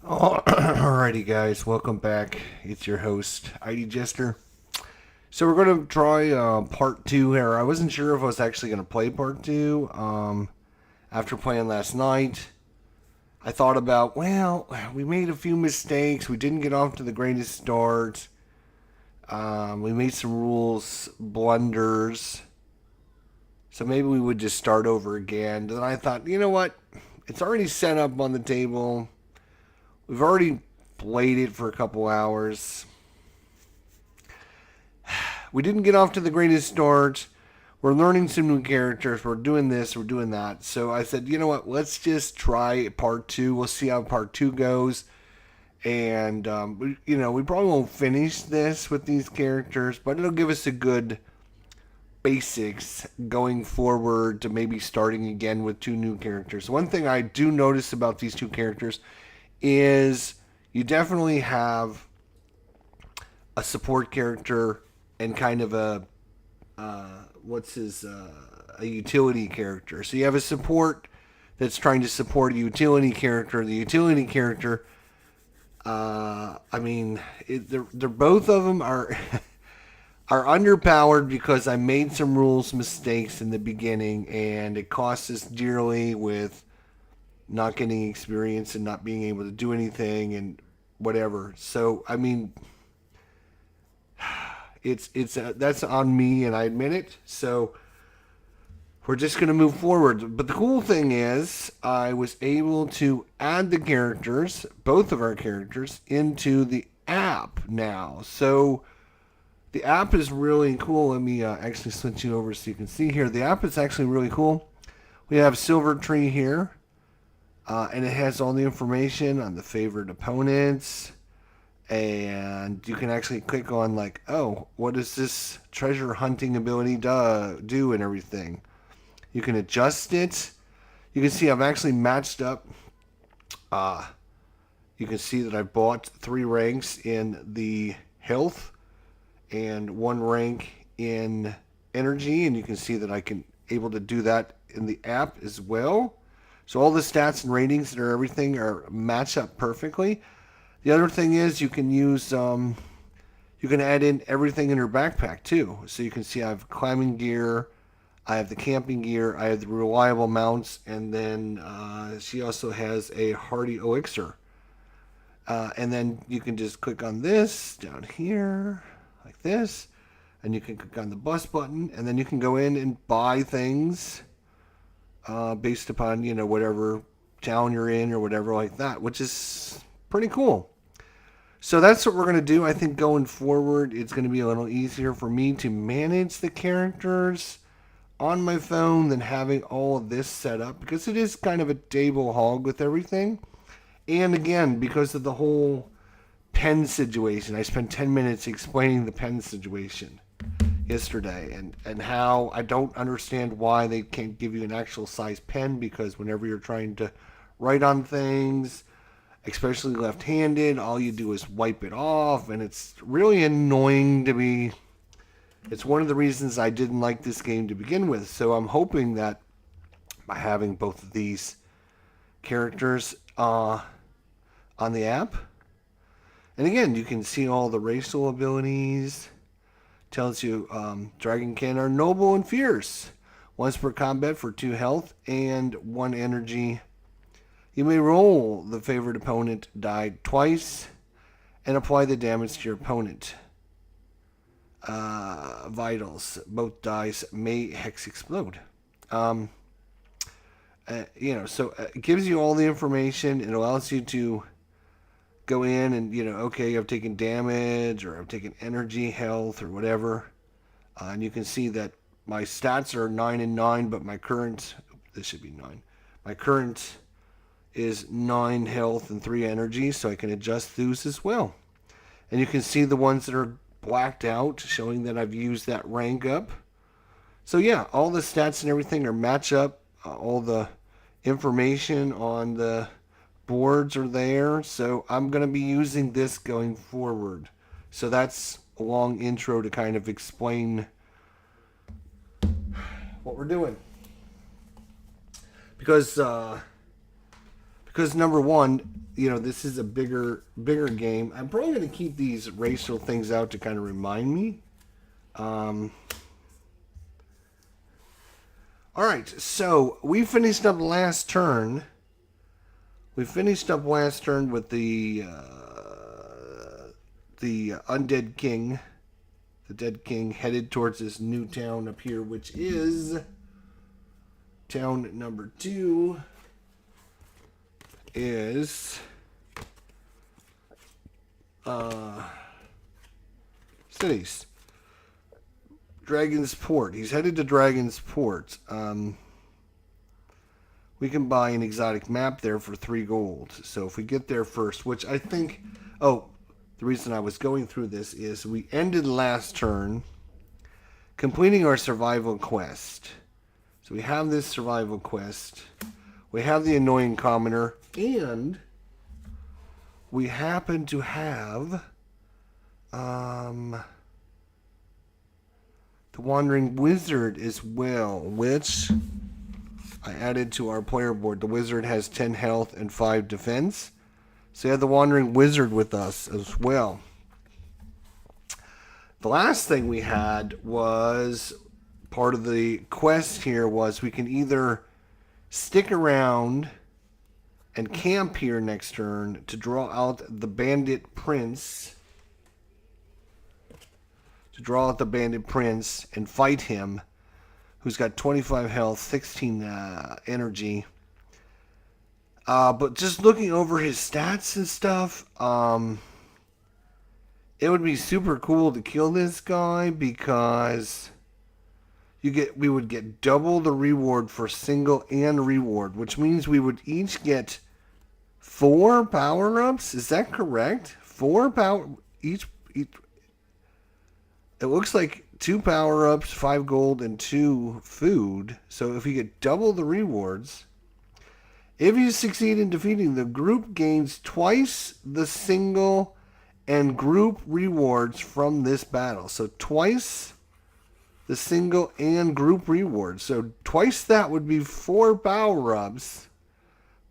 Alrighty, guys, welcome back. It's your host, ID Jester. So we're gonna try part two here. I wasn't sure if I was actually gonna play part two. After playing last night, I thought about, well, we made a few mistakes. We didn't get off to the greatest start. We made some rules blunders. So maybe we would just start over again. Then I thought, you know what? It's already set up on the table. We've already played it for a couple hours. We didn't get off to the greatest start. We're learning some new characters. We're doing this. We're doing that. So I said, you know what? Let's just try part two. We'll see how part two goes. And, we probably won't finish this with these characters, but it'll give us a good basics going forward to maybe starting again with two new characters. One thing I do notice about these two characters is you definitely have a support character and kind of a utility character. So you have a support that's trying to support a utility character. The utility character, they're both of them are are underpowered because I made some rules mistakes in the beginning, and it costs us dearly with not getting experience and not being able to do anything and whatever. So it's that's on me, and I admit it. So we're just gonna move forward. But the cool thing is, I was able to add the characters, both of our characters, into the app now. So the app is really cool. Let me actually switch you over so you can see here. The app is actually really cool. We have Silver Tree here, and it has all the information on the favorite opponents. And you can actually click on like, oh, what does this treasure hunting ability do and everything. You can adjust it. You can see I've actually matched up. You can see that I bought 3 ranks in the health and 1 rank in energy, and you can see that I can able to do that in the app as well. So all the stats and ratings and everything are match up perfectly. The other thing is you can use you can add in everything in your backpack too. So you can see I have climbing gear, I have the camping gear, I have the reliable mounts, and then she also has a hardy elixir. And then you can just click on this down here like this, and you can click on the bus button, and then you can go in and buy things based upon whatever town you're in or whatever like that, which is pretty cool. So that's what we're going to do. I think going forward, it's going to be a little easier for me to manage the characters on my phone than having all of this set up, because it is kind of a table hog with everything. And again, because of the whole pen situation, I spent 10 minutes explaining the pen situation yesterday, and how I don't understand why they can't give you an actual size pen, because whenever you're trying to write on things, especially left-handed, all you do is wipe it off, and it's really annoying to me. It's one of the reasons I didn't like this game to begin with. So I'm hoping that by having both of these characters on the app, and again, you can see all the racial abilities. Tells you Dragonkin are noble and fierce. Once per combat for 2 health and 1 energy. You may roll the favorite opponent die twice and apply the damage to your opponent. Vitals. Both dice may hex explode. So it gives you all the information. It allows you to go in and, okay, I've taken damage or I've taken energy, health, or whatever. And you can see that my stats are 9 and 9, but my current, this should be 9. My current is 9 health and 3 energy, so I can adjust those as well. And you can see the ones that are blacked out, showing that I've used that rank up. So yeah, all the stats and everything are match up. All the information on the boards are there, so I'm going to be using this going forward. So that's a long intro to kind of explain what we're doing. Because number one, you know, this is a bigger game. I'm probably going to keep these racial things out to kind of remind me. All right, so we finished up last turn. We finished up last turn with the undead king, the dead king, headed towards this new town up here, which is town number 2. Is cities. Dragon's Port. He's headed to Dragon's Port. We can buy an exotic map there for 3 gold. So if we get there first, which I think... Oh, the reason I was going through this is we ended last turn completing our survival quest. So we have this survival quest. We have the annoying commoner. And we happen to have... the Wandering Wizard as well, which I added to our player board. The Wizard has 10 health and 5 defense. So we have the Wandering Wizard with us as well. The last thing we had was part of the quest here was we can either stick around and camp here next turn to draw out the Bandit Prince. To draw out the Bandit Prince and fight him, who's got 25 health, 16 energy. But just looking over his stats and stuff, it would be super cool to kill this guy because we would get double the reward for single and reward, which means we would each get 4 power-ups. Is that correct? 4 power each. It looks like 2 power-ups, 5 gold, and 2 food. So if you get double the rewards, if you succeed in defeating, the group gains twice the single and group rewards from this battle. So twice the single and group rewards. So twice that would be 4 power-ups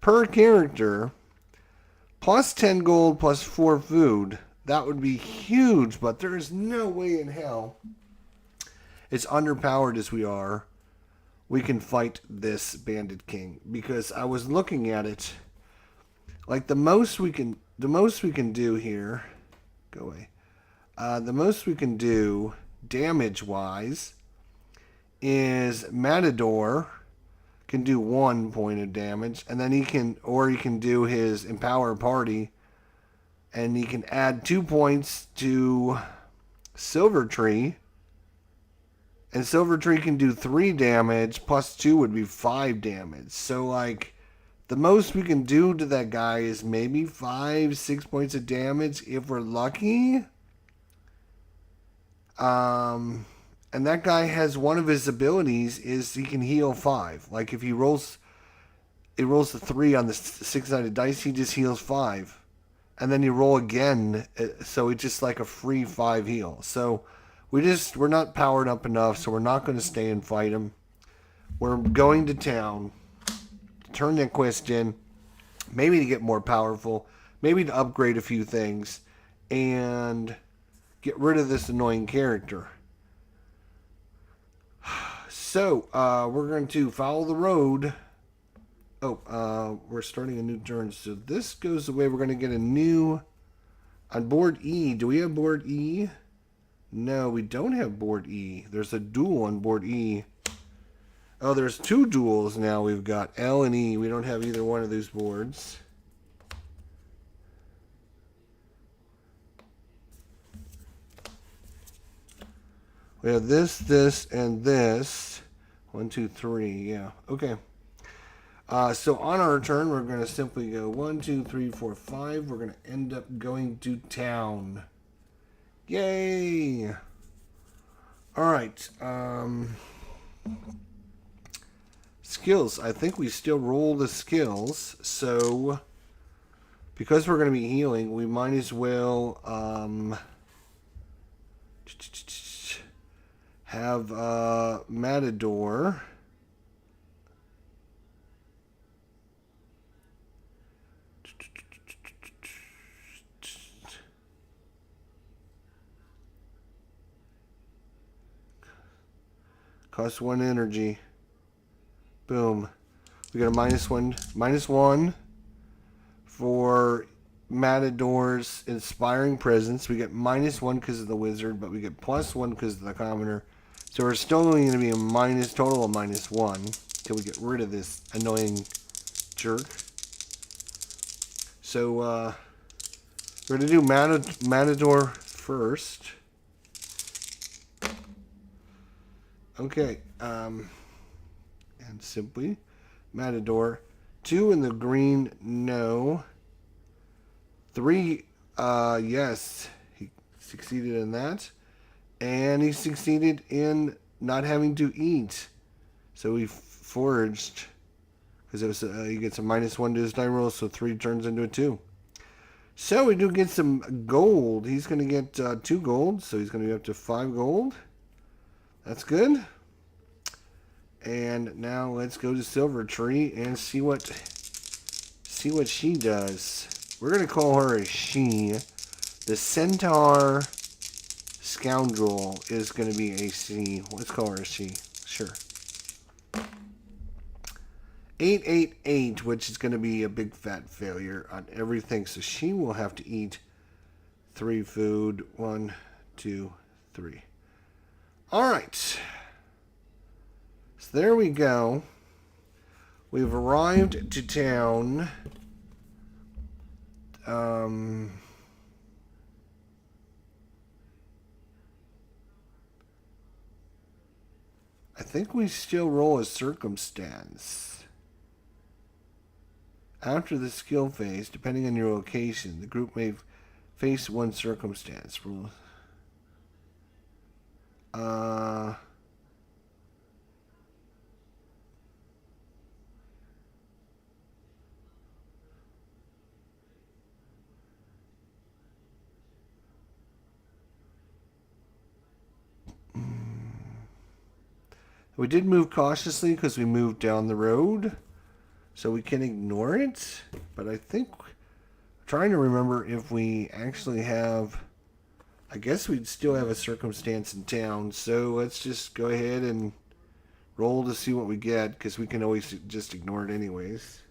per character, plus 10 gold, plus 4 food. That would be huge, but there is no way in hell, as underpowered as we are, we can fight this Bandit King. Because I was looking at it, like the most we can do here, go away. The most we can do damage-wise is Matador can do 1 point of damage, and then he can do his Empower Party. And he can add 2 points to Silver Tree. And Silver Tree can do 3 damage, plus 2 would be 5 damage. So, like, the most we can do to that guy is maybe 5-6 points of damage if we're lucky. And that guy has one of his abilities is he can heal 5. Like, if he rolls the 3 on the 6-sided dice, he just heals 5. And then you roll again, so it's just like a free 5 heal. So we're not powered up enough, so we're not going to stay and fight him. We're going to town to turn that quest in, maybe to get more powerful, maybe to upgrade a few things, and get rid of this annoying character. So we're going to follow the road. Oh, we're starting a new turn. So this goes away. We're going to get a new... On board E. Do we have board E? No, we don't have board E. There's a duel on board E. Oh, there's 2 duels now. We've got L and E. We don't have either one of those boards. We have this, and this. 1, 2, 3. Yeah. Okay. So on our turn, we're going to simply go 1, 2, 3, 4, 5. We're going to end up going to town. Yay! All right. Skills. I think we still roll the skills. So because we're going to be healing, we might as well have Matador. Cost 1 energy. Boom. We got a -1 for Matador's Inspiring Presence. We get -1 because of the wizard, but we get +1 because of the commoner. So we're still only going to be a total of -1 until we get rid of this annoying jerk. So we're going to do Matador first. Okay, and simply Matador. 2 in the green, no. 3, yes, he succeeded in that. And he succeeded in not having to eat. So he foraged, because it was he gets a -1 to his die roll, so 3 turns into a 2. So we do get some gold. He's going to get 2 gold, so he's going to be up to 5 gold. That's good. And now let's go to Silver Tree and see what she does. We're going to call her a she. The Centaur Scoundrel is going to be a she. Let's call her a she. Sure. 888, which is going to be a big fat failure on everything. So she will have to eat 3 food. 1, 2, 3. All right. So there we go. We've arrived to town. I think we still roll a circumstance. After the skill phase, depending on your location, the group may face 1 circumstance. We did move cautiously because we moved down the road, so we can ignore it. But I think, I'm trying to remember if we actually have, I guess we'd still have a circumstance in town. So let's just go ahead and roll to see what we get, because we can always just ignore it anyways.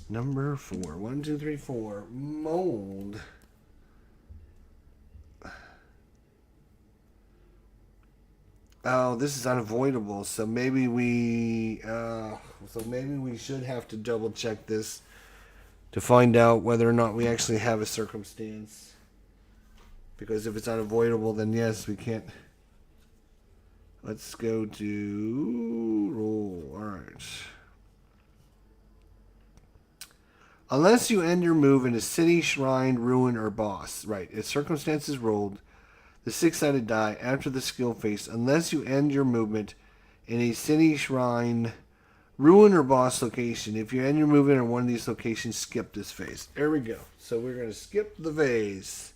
Number 4. 1, 2, 3, 4. Mold. Oh, this is unavoidable. So maybe we should have to double check this to find out whether or not we actually have a circumstance. Because if it's unavoidable, then yes, we can't. Let's go to roll. All right. Unless you end your move in a city, shrine, ruin, or boss. Right. If circumstances rolled the 6-sided die after the skill phase, unless you end your movement in a city, shrine, ruin, or boss location. If you end your movement in one of these locations, skip this phase. There we go. So we're going to skip the phase.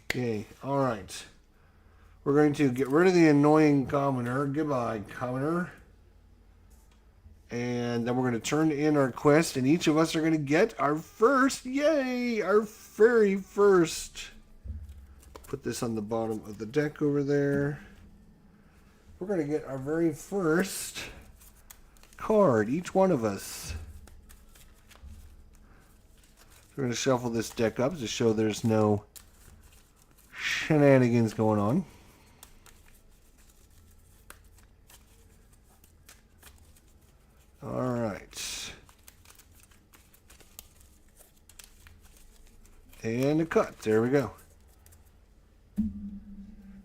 Okay. All right. We're going to get rid of the annoying commoner. Goodbye, commoner. And then we're going to turn in our quest, and each of us are going to get our first, yay, our very first. Put this on the bottom of the deck over there. We're going to get our very first card, each one of us. We're going to shuffle this deck up to show there's no shenanigans going on. All right. And a cut. There we go.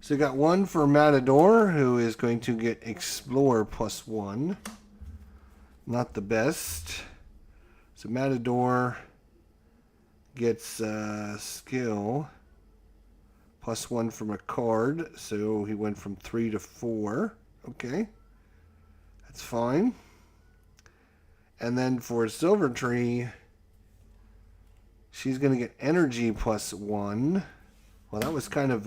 So we got 1 for Matador, who is going to get Explore +1. Not the best. So Matador gets skill +1 from a card. So he went from 3 to 4. Okay. That's fine. And then for Silver Tree, she's going to get energy +1. Well, that was kind of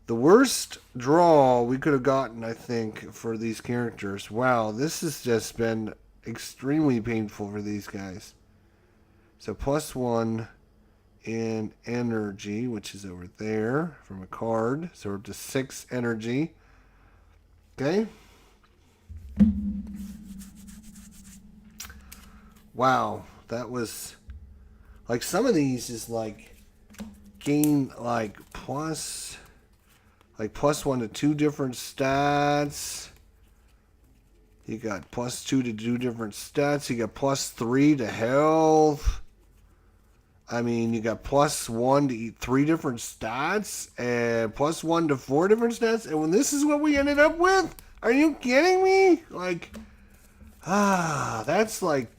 the worst draw we could have gotten, I think, for these characters. Wow, this has just been extremely painful for these guys. So +1 in energy, which is over there from a card. So we're up to 6 energy. Okay. Wow, that was like some of these is like gain like +1 to 2 different stats. You got +2 to 2 different stats. You got +3 to health. I mean, you got +1 to eat 3 different stats and +1 to 4 different stats. And when this is what we ended up with, are you kidding me? Like, that's like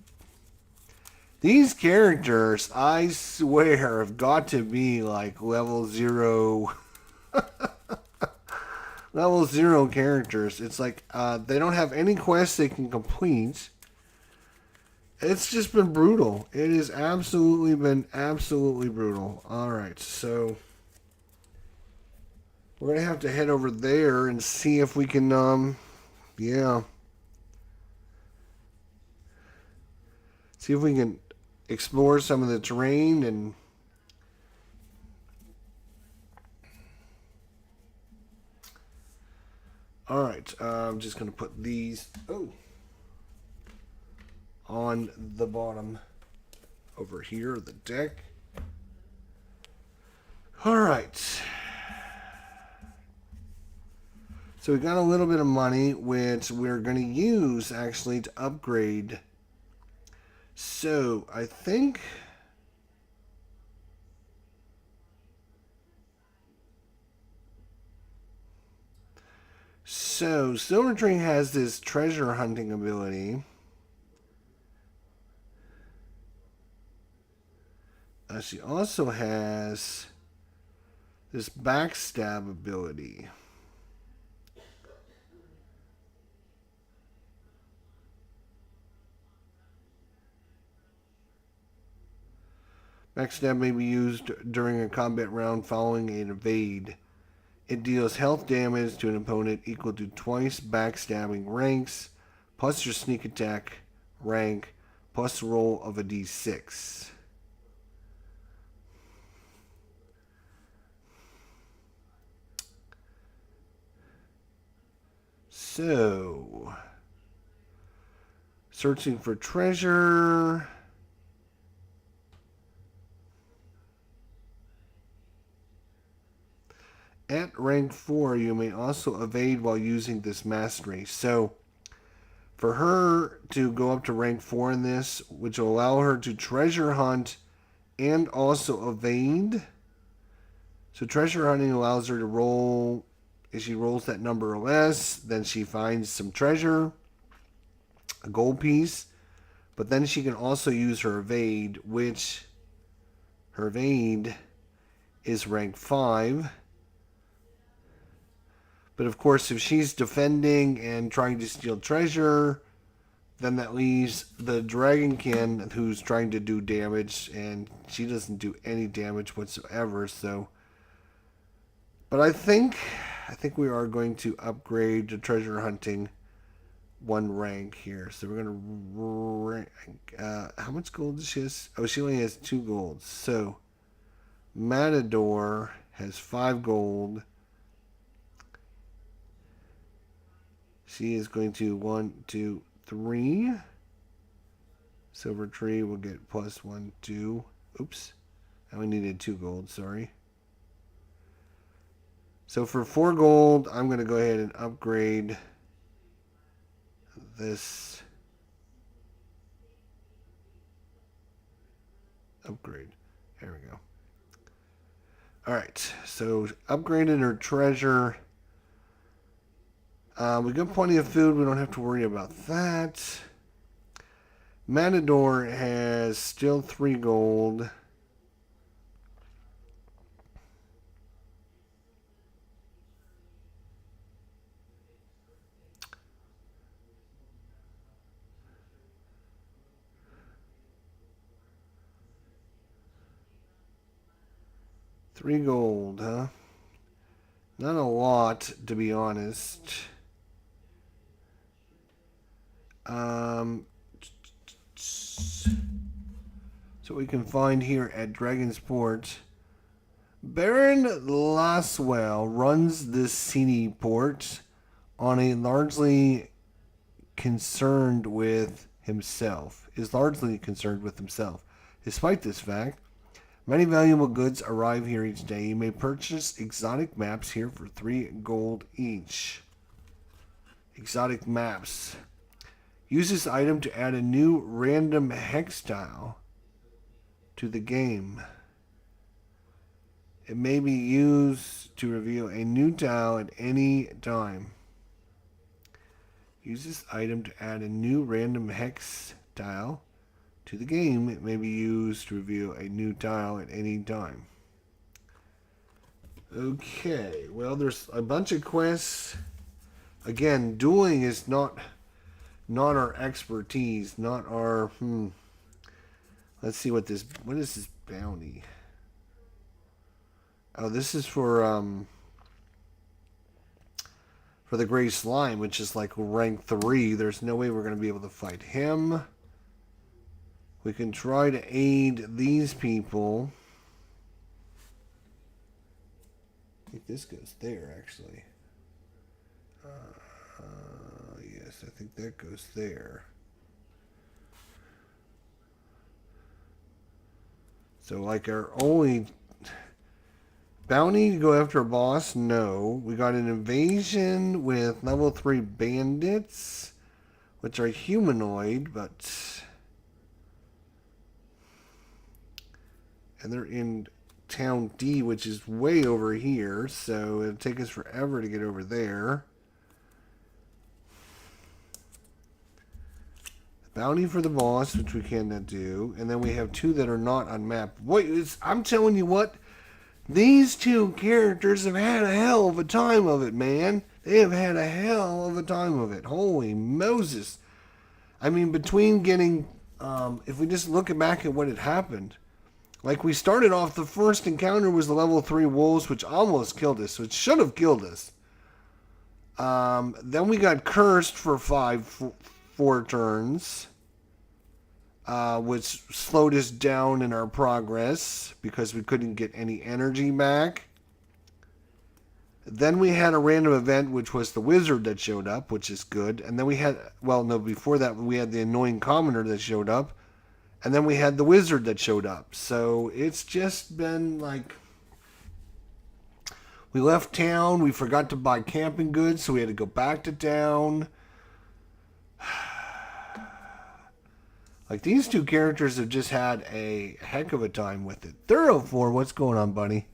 these characters. I swear have got to be like level 0. Level 0 characters. It's like they don't have any quests they can complete. It's just been brutal. It has absolutely been absolutely brutal. Alright, so we're going to have to head over there and see if we can, yeah. See if we can explore some of the terrain and alright, I'm just going to put these on the bottom over here of the deck. Alright. So we got a little bit of money, which we're going to use actually to upgrade. So I think so. Silver Tree has this treasure hunting ability. She also has this backstab ability. Backstab may be used during a combat round following an evade. It deals health damage to an opponent equal to twice backstabbing ranks, plus your sneak attack rank, plus the roll of a d6. So, searching for treasure. At rank 4, you may also evade while using this mastery. So, for her to go up to rank 4 in this, which will allow her to treasure hunt and also evade. So, treasure hunting allows her to roll. If she rolls that number or less, then she finds some treasure, a gold piece. But then she can also use her evade, which her evade is rank 5. But of course, if she's defending and trying to steal treasure, then that leaves the Dragonkin who's trying to do damage, and she doesn't do any damage whatsoever. So, but I think we are going to upgrade to treasure hunting 1 rank here. So we're going to rank. How much gold does she have? Oh, she only has 2 gold. So Matador has 5 gold. She is going to 1, 2, 3. Silver Tree will get +1, 2. Oops. I only needed 2 gold, sorry. So for 4 gold, I'm going to go ahead and upgrade this. Upgrade. There we go. Alright, so upgraded her treasure. We got plenty of food. We don't have to worry about that. Matador has still 3 gold. $3 gold, huh? Not a lot, to be honest. So So we can find here at Dragonsport. Baron Laswell runs this seedy port on a largely concerned with himself. Is largely concerned with himself. Despite this fact, many valuable goods arrive here each day. You may purchase exotic maps here for 3 gold each. Exotic maps. Use this item to add a new random hex tile to the game. It may be used to reveal a new tile at any time. Use this item to add a new random hex tile to the game. It may be used to reveal a new tile at any time. Okay, well, there's a bunch of quests. Again, dueling is not our expertise, not our. Let's see what is this bounty? Oh, this is for the Gray Slime, which is like rank 3. There's no way we're going to be able to fight him. We can try to aid these people. I think this goes there, actually. Yes, I think that goes there. So, like, our only bounty to go after a boss? No. We got an invasion with level 3 bandits, which are humanoid, but... And they're in Town D, which is way over here, so it'll take us forever to get over there. Bounty for the boss, which we cannot do. And then we have 2 that are not on map. Wait, I'm telling you what, these 2 characters have had a hell of a time of it, man. They have had a hell of a time of it. Holy Moses. I mean, between getting, if we just look back at what had happened, like we started off, the first encounter was the level 3 wolves, which almost killed us, which should have killed us. Then we got cursed for 4 turns, which slowed us down in our progress because we couldn't get any energy back. Then we had a random event, which was the wizard that showed up, which is good. And then we had, well, no, before that, we had the annoying commoner that showed up. And then we had the wizard that showed up. So it's just been like, we left town, we forgot to buy camping goods, so we had to go back to town. Like, these 2 characters have just had a heck of a time with it. Thorough4, what's going on, buddy?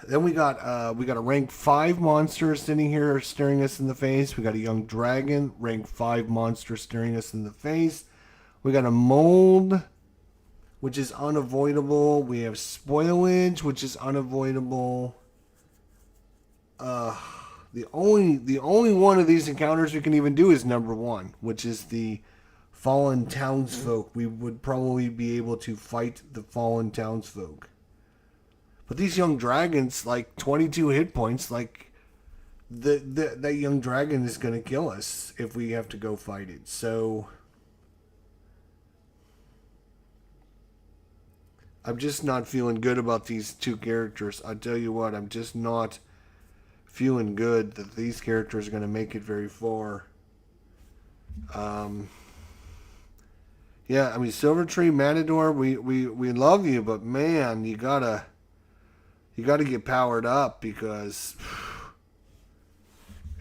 Then we got a rank 5 monster sitting here staring us in the face. We got a young dragon, rank 5 monster staring us in the face. We got a mold, which is unavoidable. We have spoilage, which is unavoidable. The only one of these encounters we can even do is number 1, which is the fallen townsfolk. We would probably be able to fight the fallen townsfolk. But these young dragons, like 22 hit points, like that young dragon is going to kill us if we have to go fight it. So I'm just not feeling good about these 2 characters. I tell you what, I'm just not feeling good that these characters are going to make it very far. Yeah, I mean, Silvertree, Matador, we love you, but man, you gotta get powered up because.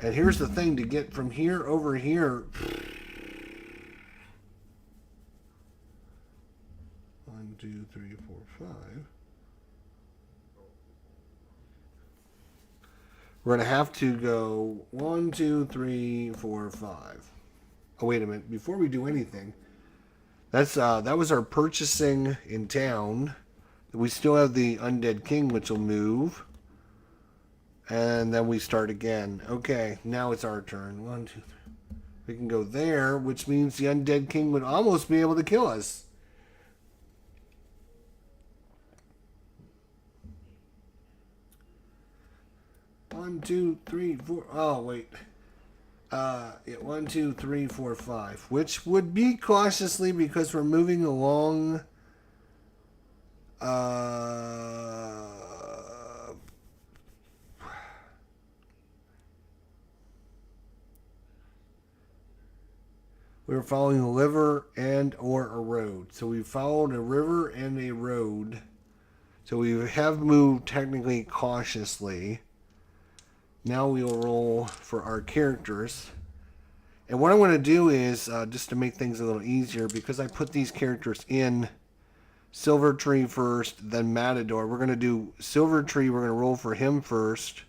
And here's the thing: to get from here over here. 1, 2, 3, 4, 5. We're going to have to go 1, 2, 3, 4, 5. Oh, wait a minute. Before we do anything, that was our purchasing in town. We still have the Undead King, which will move. And then we start again. Okay, now it's our turn. 1, 2, 3. We can go there, which means the Undead King would almost be able to kill us. One, 2, 3, 4. Oh, wait. Yeah, 1, 2, 3, 4, 5, which would be cautiously because we're moving along. We were following a river and or a road. So we followed a river and a road. So we have moved technically cautiously. Now we will roll for our characters. And what I want to do is, just to make things a little easier, because I put these characters in Silver Tree first, then Matador. We're going to do Silver Tree. We're going to roll for him first.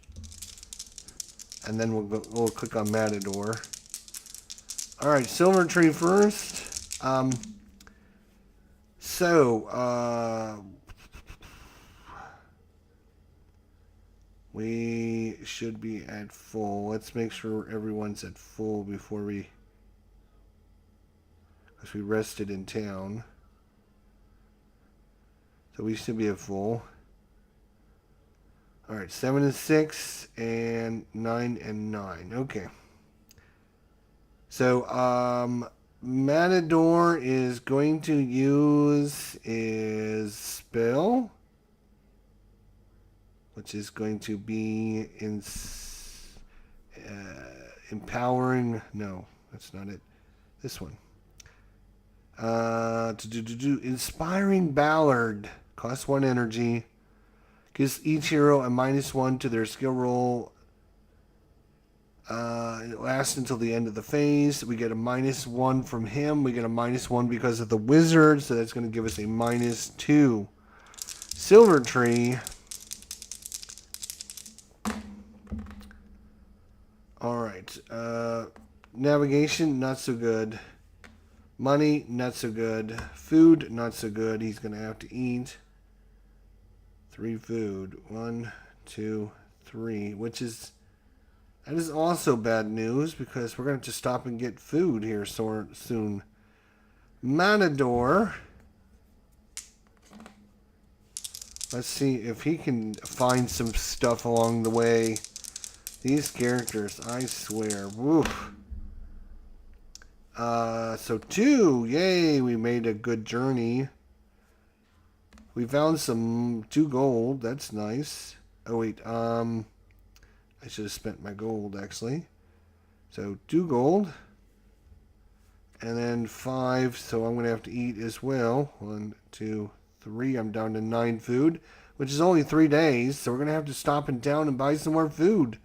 And then we'll click on Matador. Alright, Silver Tree first. We should be at full. Let's make sure everyone's at full before because we rested in town. So we should be at full. Alright, 7 and 6 and 9 and 9. Okay. So, Matador is going to use his spell, which is going to be empowering. No, that's not it. This one. Inspiring Ballad. Costs 1 energy. Gives each hero a -1 to their skill roll. It lasts until the end of the phase. We get a -1 from him. We get a -1 because of the wizard, so that's going to give us a -2. Silver Tree. Alright. Navigation, not so good. Money, not so good. Food, not so good. He's going to have to eat 3 food. 1, 2, 3, which is... That is also bad news because we're going to have to stop and get food here soon. Matador. Let's see if he can find some stuff along the way. These characters, I swear. Woof. So 2. Yay, we made a good journey. We found 2 gold. That's nice. Oh, wait. I should have spent my gold, actually. So 2 gold. And then 5, so I'm going to have to eat as well. 1, 2, 3. I'm down to 9 food, which is only 3 days. So we're going to have to stop in town and buy some more food.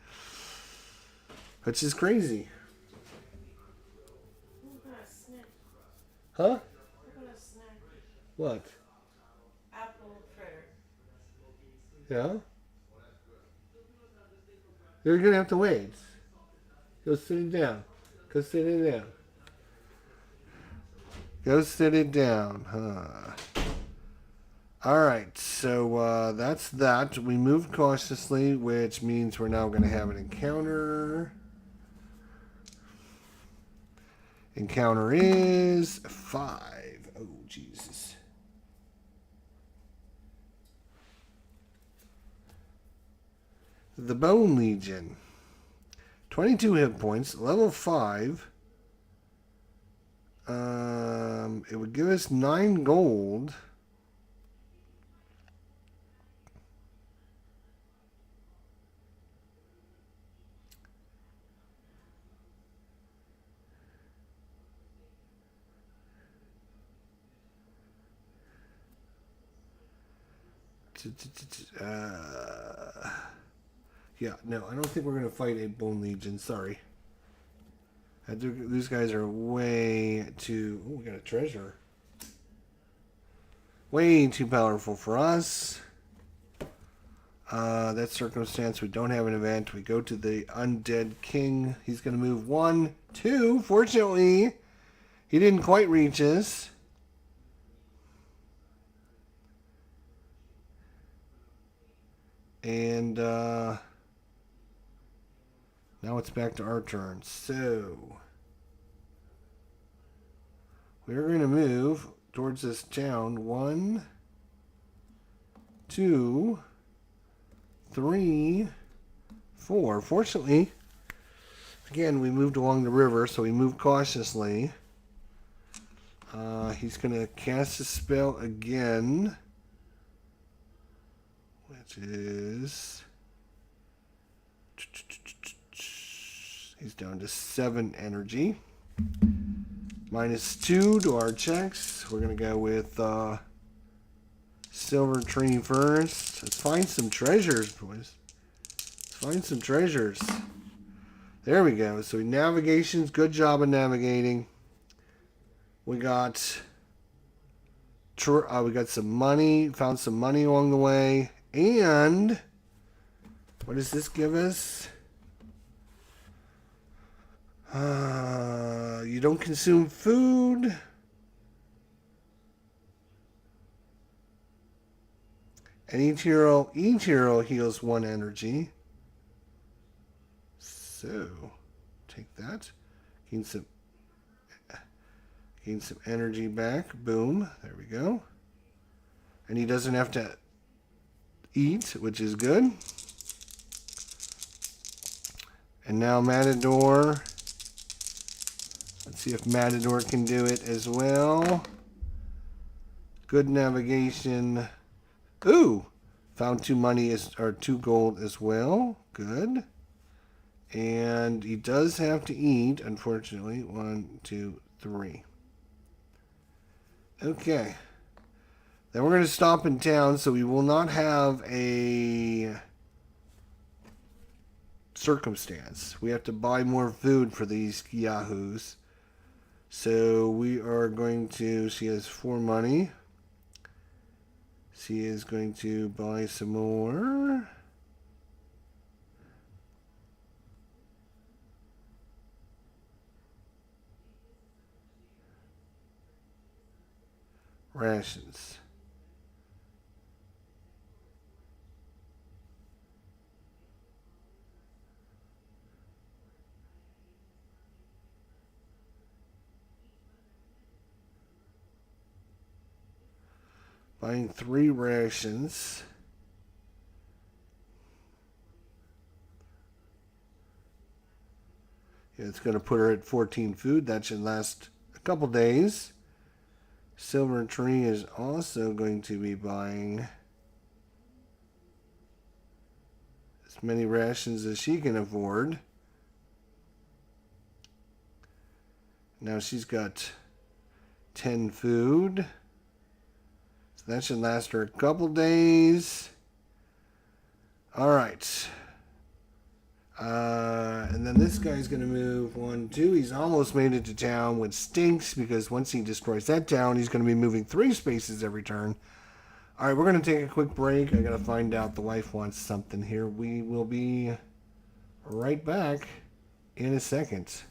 Which is crazy. Huh? What? Apple fritter. Yeah? You're going to have to wait. Go sit it down. Go sit it down. Go sit it down. Huh. Alright, so that's that. We moved cautiously, which means we're now going to have an encounter. Encounter is 5. Oh, Jesus. The Bone Legion. 22 hit points, level 5. It would give us 9 gold. Yeah, no, I don't think we're going to fight a Bone Legion. Sorry. These guys are way too... Oh, we got a treasure. Way too powerful for us. That circumstance, we don't have an event. We go to the Undead King. He's going to move 1, 2. Fortunately, he didn't quite reach us. And now it's back to our turn. So we're going to move towards this town. 1, 2, 3, 4. Fortunately, Again, we moved along the river, so we moved cautiously. He's going to cast a spell again, which is... He's down to 7 energy. -2 to our checks. We're going to go with Silver Tree first. Let's find some treasures, boys. Let's find some treasures. There we go. So navigation's good job of navigating. We got some money. Found some money along the way. And what does this give us? You don't consume food. And each hero heals 1 energy. So, take that. Gain some energy back. Boom. There we go. And he doesn't have to eat, which is good. And now Matador. Let's see if Matador can do it as well. Good navigation. Ooh! Found 2 money or 2 gold as well. Good. And he does have to eat, unfortunately. 1, 2, 3. Okay. Then we're going to stop in town, so we will not have a circumstance. We have to buy more food for these yahoos. So we are going to... She has 4 money. She is going to buy some more. Rations. Buying 3 rations. Yeah, it's going to put her at 14 food. That should last a couple days. Silver Tree is also going to be buying as many rations as she can afford. Now she's got 10 food. So that should last her a couple days. All right. And then this guy's going to move 1, 2. He's almost made it to town, which stinks because once he destroys that town, he's going to be moving 3 spaces every turn. All right, we're going to take a quick break. I got to find out the wife wants something here. We will be right back in a second.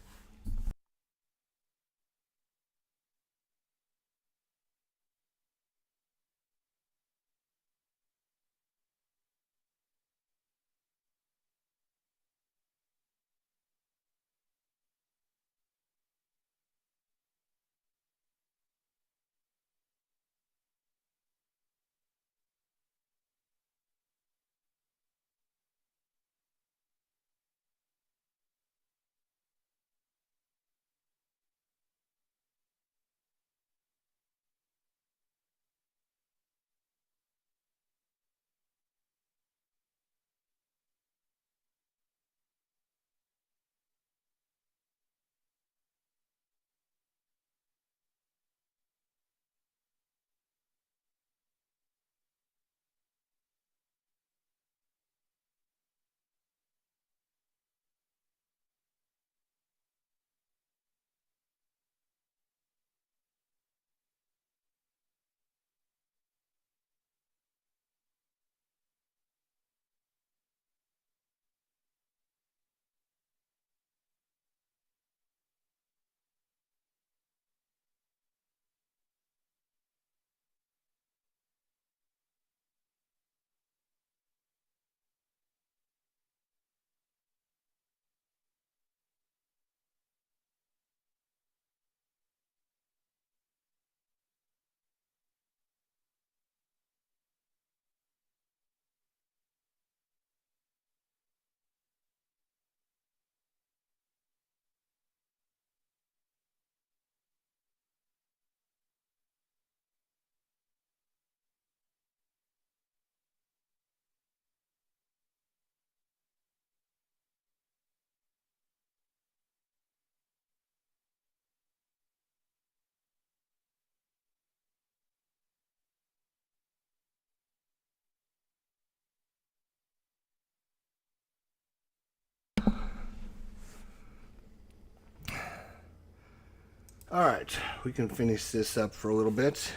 Alright, we can finish this up for a little bit.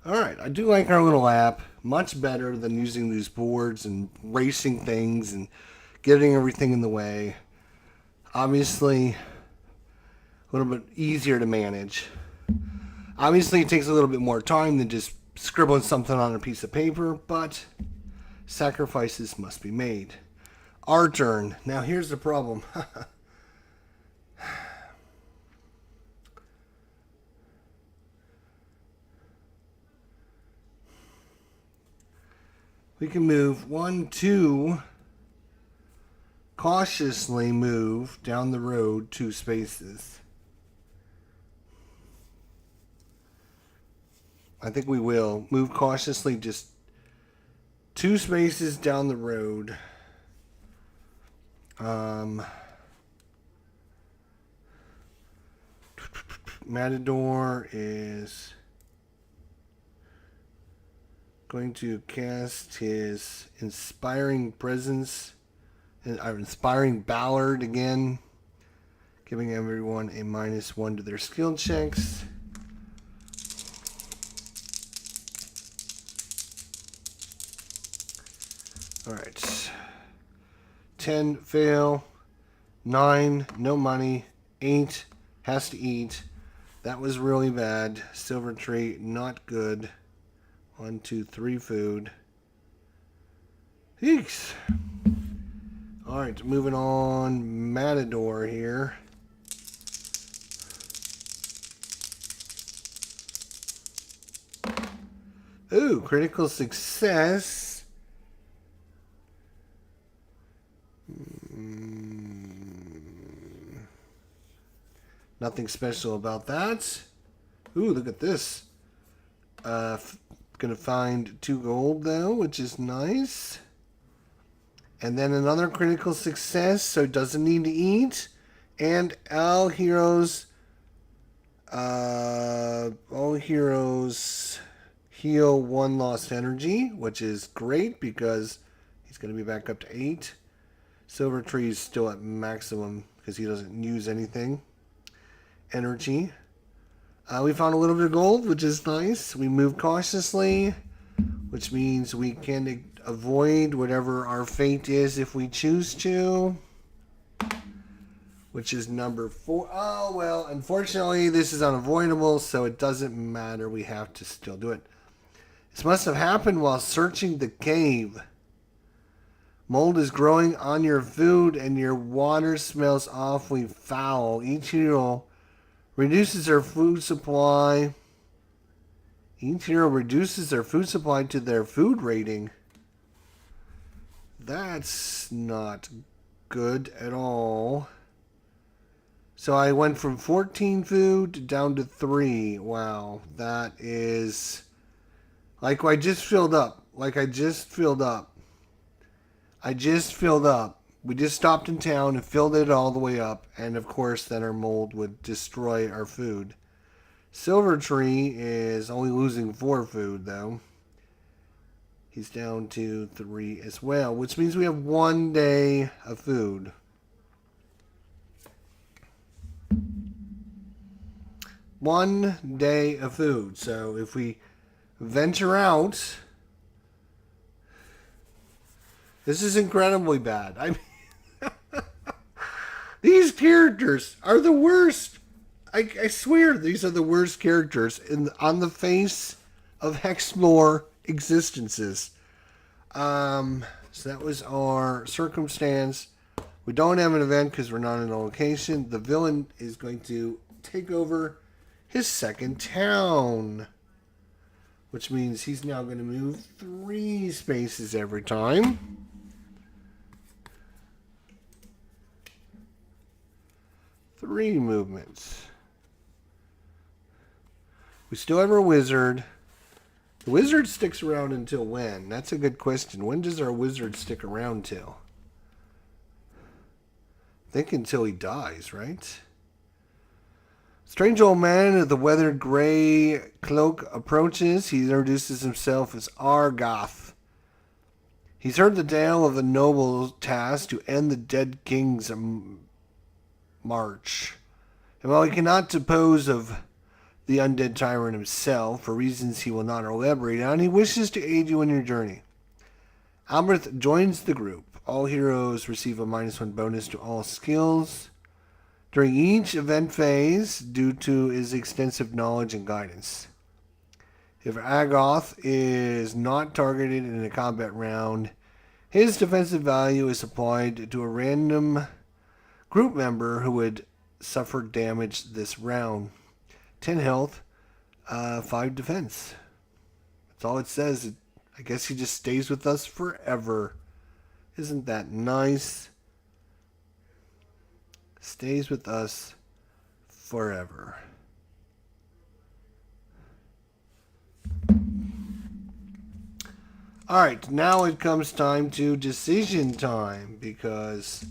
Alright, I do like our little app. Much better than using these boards and racing things and getting everything in the way. Obviously, a little bit easier to manage. Obviously, it takes a little bit more time than just scribbling something on a piece of paper, but sacrifices must be made. Our turn. Now, here's the problem. We can move 1, 2, cautiously move down the road 2 spaces. I think we will move cautiously just 2 spaces down the road. Matador is going to cast his inspiring presence, inspiring Ballard again, giving everyone a -1 to their skill checks. All right. 10 fail. 9 no money. 8 has to eat. That was really bad. Silver tree not good. 1, 2, 3 food. Eeks. All right, moving on. Matador here. Ooh, critical success. Nothing special about that. Ooh, look at this. Gonna find 2 gold though, which is nice. And then another critical success, so it doesn't need to eat. And all heroes heal 1 lost energy, which is great because he's gonna be back up to 8. Silver tree is still at maximum because he doesn't use anything. Energy. We found a little bit of gold, which is nice. We move cautiously, which means we can avoid whatever our fate is if we choose to, which is number 4. Oh, well, unfortunately, this is unavoidable, so it doesn't matter. We have to still do it. This must have happened while searching the cave. Mold is growing on your food, and your water smells awfully foul. Each hero reduces their food supply. Each hero reduces their food supply to their food rating. That's not good at all. So I went from 14 food down to 3. Wow, that is like I just filled up. I just filled up. We just stopped in town and filled it all the way up. And of course, then our mold would destroy our food. Silver tree is only losing 4 food, though. He's down to 3 as well, which means we have 1 day of food. One day of food. So if we venture out, this is incredibly bad. I mean, these characters are the worst. I swear these are the worst characters on the face of Hexplore existences. So that was our circumstance. We don't have an event because we're not in a location. The villain is going to take over his second town, which means he's now going to move 3 spaces every time. Three movements. We still have our wizard. The wizard sticks around until when? That's a good question. When does our wizard stick around till? I think until he dies, right? Strange old man with the weathered gray cloak approaches. He introduces himself as Argoth. He's heard the tale of the noble task to end the dead king's march. And while he cannot dispose of the undead tyrant himself, for reasons he will not elaborate on, he wishes to aid you in your journey. Alberth joins the group. All heroes receive a -1 bonus to all skills during each event phase due to his extensive knowledge and guidance. If Agoth is not targeted in a combat round, his defensive value is applied to a random group member who would suffer damage this round. 10 health, 5 defense. That's all it says. I guess he just stays with us forever. Isn't that nice? Stays with us forever. Alright, now it comes time to decision time, because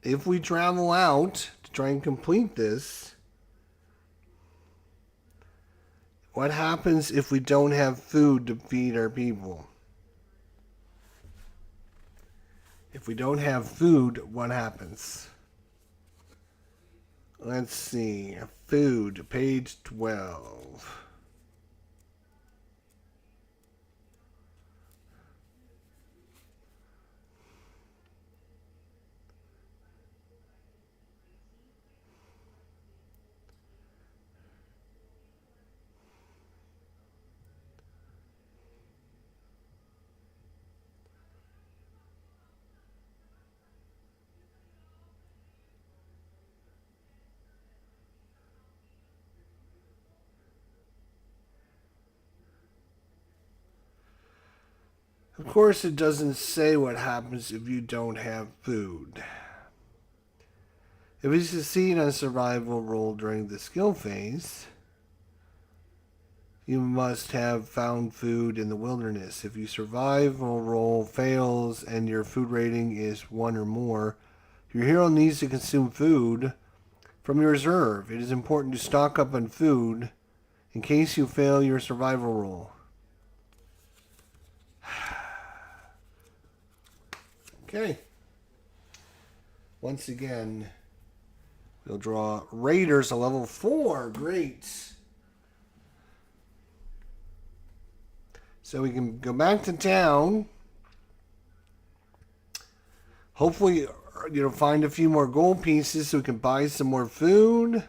if we travel out to try and complete this, what happens if we don't have food to feed our people? If we don't have food, what happens? Let's see. Food, page 12. Of course, it doesn't say what happens if you don't have food. If you succeed on a survival roll during the skill phase, you must have found food in the wilderness. If your survival roll fails and your food rating is 1 or more, your hero needs to consume food from your reserve. It is important to stock up on food in case you fail your survival roll. Okay. Once again, we'll draw Raiders a level 4. Great. So we can go back to town. Hopefully, find a few more gold pieces so we can buy some more food.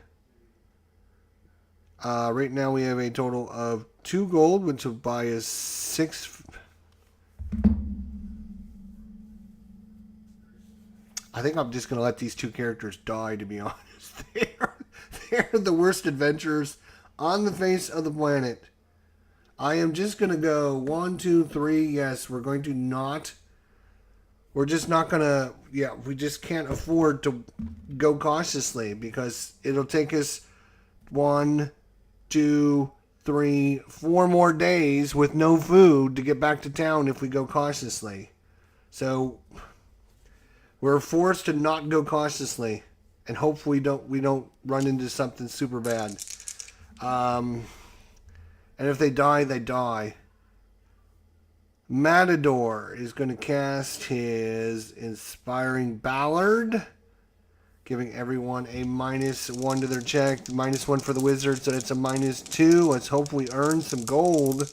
Right now we have a total of 2 gold, which will buy us 6. I think I'm just going to let these 2 characters die, to be honest. They're the worst adventurers on the face of the planet. I am just going to go 1, 2, 3. Yes, we're going to not. We're just not going to. Yeah, we just can't afford to go cautiously, because it'll take us 1, 2, 3, 4 more days with no food to get back to town if we go cautiously. So we're forced to not go cautiously and hope we don't run into something super bad. And if they die, they die. Matador is going to cast his Inspiring Ballard, giving everyone a -1 to their check. -1 for the wizard, so it's a -2. Let's hope we earn some gold.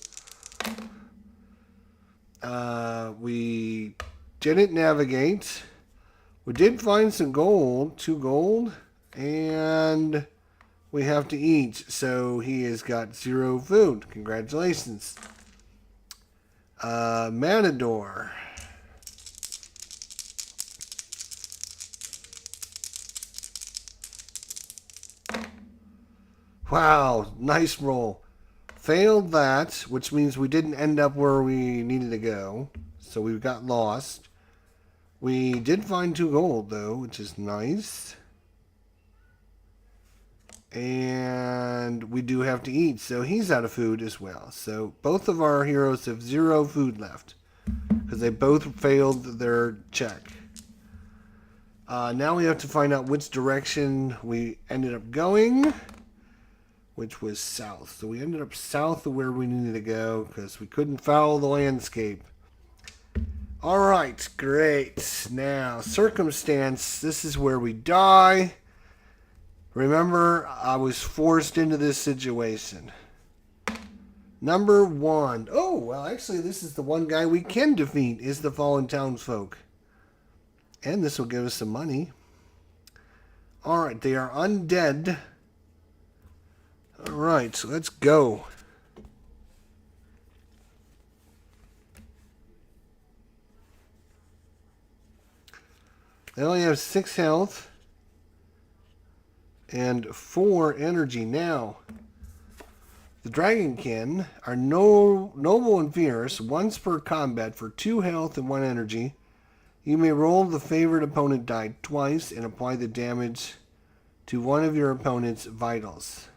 We didn't navigate. We did find some gold, 2 gold, and we have to eat. So he has got 0 food. Congratulations. Matador. Wow, nice roll. Failed that, which means we didn't end up where we needed to go. So we got lost. We did find 2 gold, though, which is nice. And we do have to eat, so he's out of food as well. So both of our heroes have 0 food left, because they both failed their check. Now we have to find out which direction we ended up going, which was south. So we ended up south of where we needed to go, because we couldn't follow the landscape. All right, great. Now, circumstance. This is where we die. Remember, I was forced into this situation. Number 1. Oh, well, actually, this is the one guy we can defeat, is the fallen townsfolk. And this will give us some money. All right, they are undead. All right, so let's go. They only have 6 health and 4 energy. Now, the Dragonkin are noble and fierce, once per combat for 2 health and 1 energy. You may roll the favored opponent die twice and apply the damage to one of your opponent's vitals.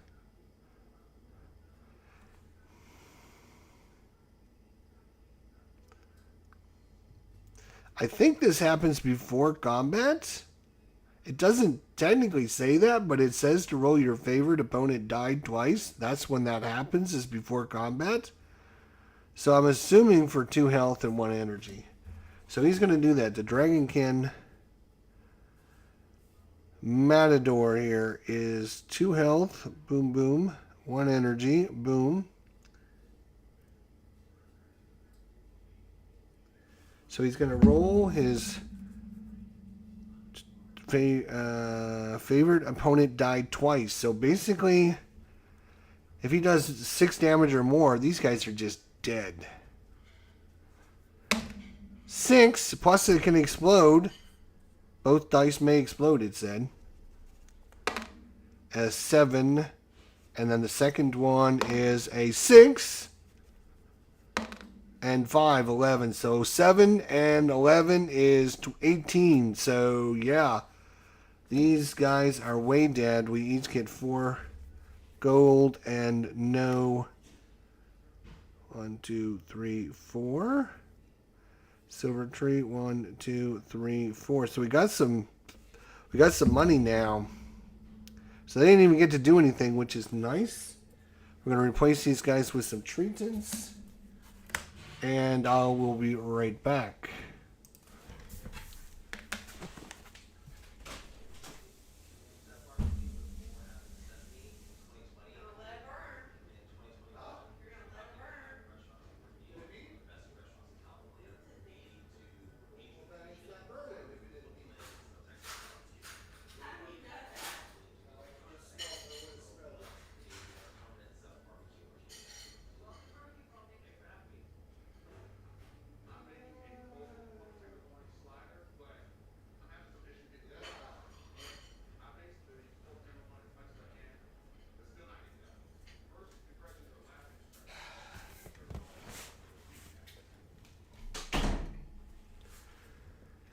I think this happens before combat. It doesn't technically say that, but it says to roll your favorite opponent die twice. That's when that happens, is before combat. So I'm assuming for 2 health and 1 energy. So he's going to do that. The Dragonkin Matador here is 2 health, boom, boom, 1 energy, boom. So he's going to roll his favorite opponent die twice. So basically, if he does 6 damage or more, these guys are just dead. 6, plus it can explode. Both dice may explode, it said. A 7. And then the second one is a 6. And 5, 11. So 7 and 11 is 18. So, yeah. These guys are way dead. We each get 4 gold and no... 1, 2, 3, 4. Silver tree, 1, 2, 3, 4. So we got some money now. So they didn't even get to do anything, which is nice. We're going to replace these guys with some Tretons. And I will be right back.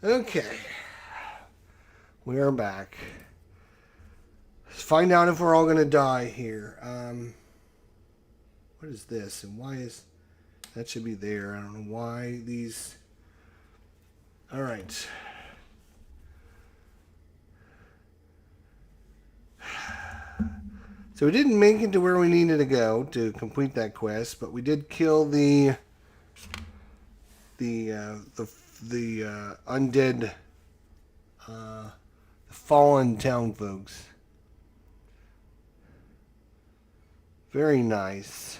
Okay. We are back. Let's find out if we're all going to die here. What is this? And why is... That should be there. I don't know why these... Alright. So we didn't make it to where we needed to go to complete that quest, but we did kill the undead, fallen town folks. Very nice.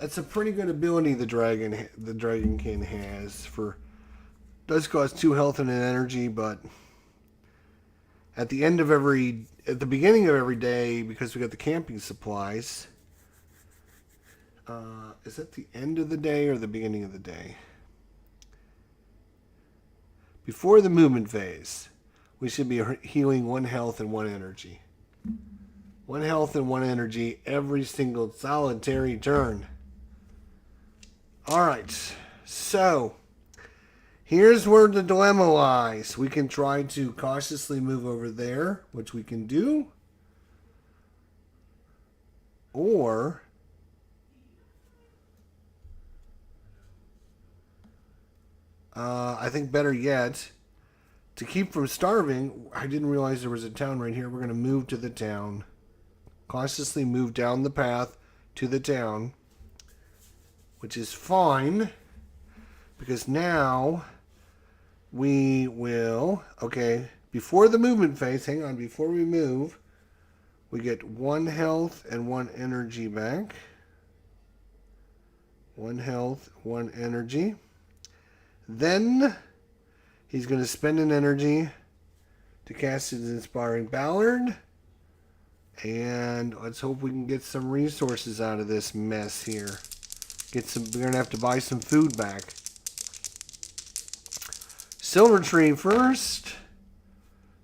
That's a pretty good ability the Dragonkin has. Does cost 2 health and an energy, but at the beginning of every day, because we got the camping supplies. Is that the end of the day or the beginning of the day? Before the movement phase, we should be healing 1 health and 1 energy. 1 health and 1 energy every single solitary turn. Alright, so here's where the dilemma lies. We can try to cautiously move over there, which we can do. Or I think better yet, to keep from starving, I didn't realize there was a town right here. We're going to move to the town. Cautiously move down the path to the town, which is fine. Because now we will, okay, before the movement phase, hang on, before we move, we get 1 health and 1 energy back. 1 health, 1 energy. Then he's going to spend an energy to cast his Inspiring Ballad. And let's hope we can get some resources out of this mess here. We're going to have to buy some food back. Silver Tree first.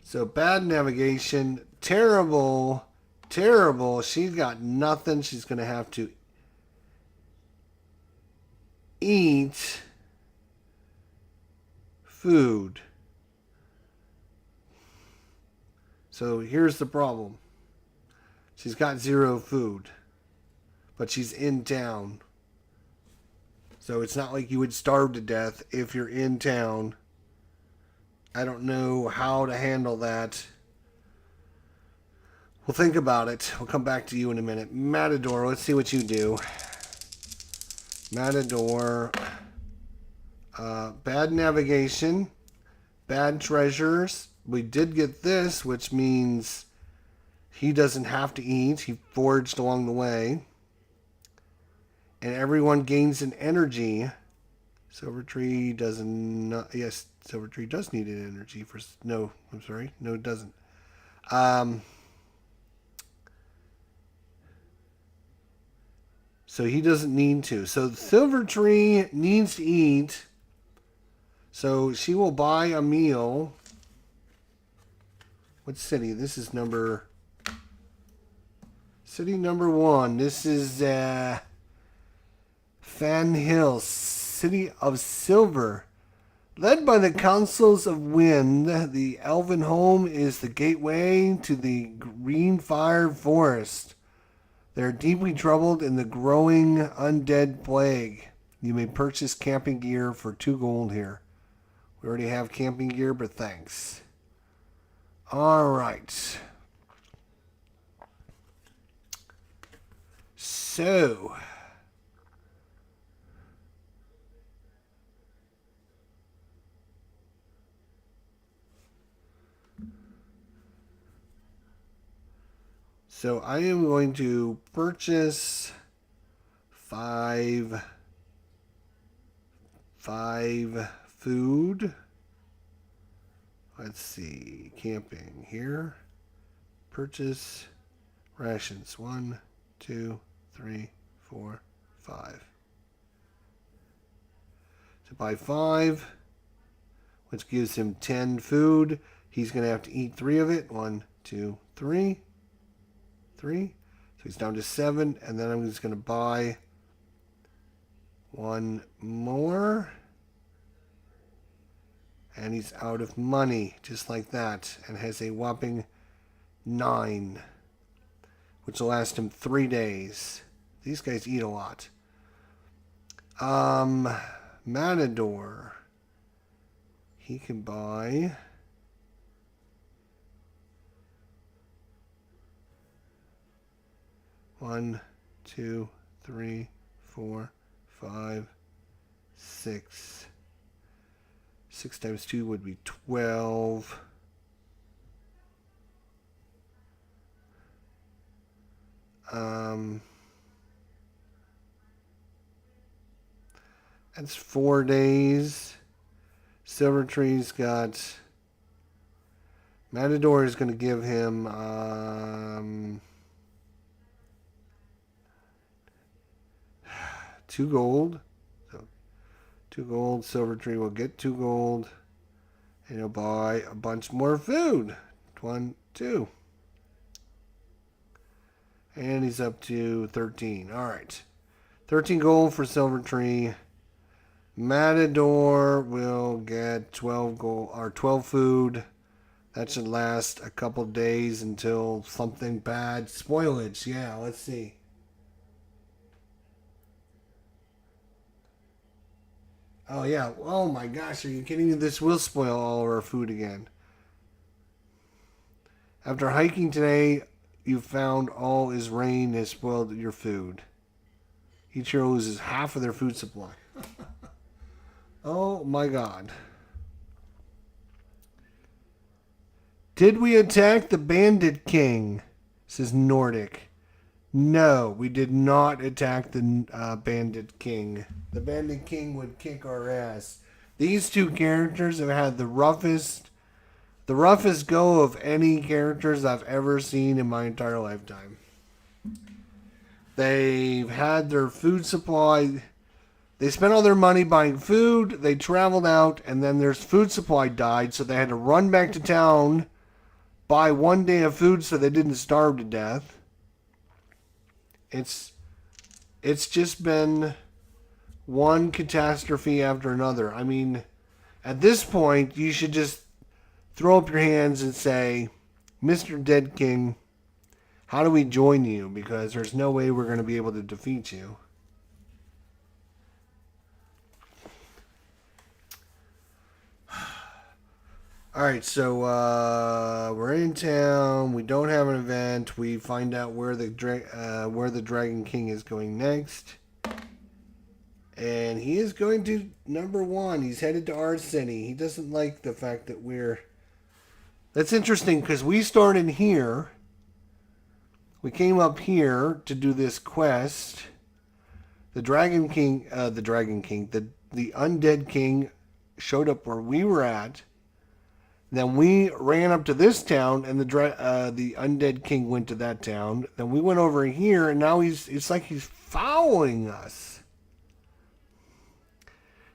So bad navigation. Terrible. Terrible. She's got nothing. She's going to have to eat food. So here's the problem. She's got 0 food. But she's in town. So it's not like you would starve to death if you're in town. I don't know how to handle that. We'll think about it. We'll come back to you in a minute. Matador, let's see what you do. Matador. Bad navigation. Bad treasures. We did get this, which means he doesn't have to eat. He foraged along the way. And everyone gains an energy. Silver Tree doesn't. Yes, Silver Tree does need an energy for. No, I'm sorry. No, it doesn't. So he doesn't need to. So Silver Tree needs to eat. So she will buy a meal. What city? This is city number 1. This is Fan Hill, City of Silver. Led by the Councils of Wind, the Elven Home is the gateway to the Green-Fired Forest. They are deeply troubled in the growing undead plague. You may purchase camping gear for 2 gold here. We already have camping gear, but thanks. Alright. So I am going to purchase 5 food. Let's see, camping here. Purchase rations. 1, 2, 3, 4, 5. So buy 5, which gives him 10 food. He's going to have to eat 3 of it. 1, 2, 3. 3. So he's down to 7. And then I'm just going to buy 1 more. And he's out of money, just like that. And has a whopping 9, which will last him 3 days. These guys eat a lot. Matador. He can buy 1, 2, 3, 4, 5, 6. 6 times 2 would be 12. That's 4 days. Silver Tree's got. Matador is going to give him 2 gold. So 2 gold. Silver Tree will get 2 gold. And he'll buy a bunch more food. 1, 2. And he's up to 13. Alright. 13 gold for Silver Tree. Matador will get 12 gold or 12 food. That should last a couple days until something bad. Spoilage. Yeah, let's see. Oh, yeah. Oh, my gosh. Are you kidding me? This will spoil all of our food again. After hiking today, you found all is rain has spoiled your food. Each hero loses half of their food supply. Oh my god. Did we attack the Bandit King? Says Nordic. No, we did not attack the Bandit King. The Bandit King would kick our ass. These two characters have had the roughest go of any characters I've ever seen in my entire lifetime. They've had their food supply. They spent all their money buying food. They traveled out, and then their food supply died, so they had to run back to town, buy 1 day of food so they didn't starve to death. It's just been one catastrophe after another. I mean, at this point, you should just throw up your hands and say, Mr. Dead King, how do we join you? Because there's no way we're going to be able to defeat you. Alright, so we're in town. We don't have an event. We find out where the Dragon King is going next. And he is going to number 1. He's headed to our city. He doesn't like the fact that we're... That's interesting because we started here. We came up here to do this quest. The Undead King showed up where we were at. Then we ran up to this town, and the Undead King went to that town. Then we went over here, and now it's like he's following us.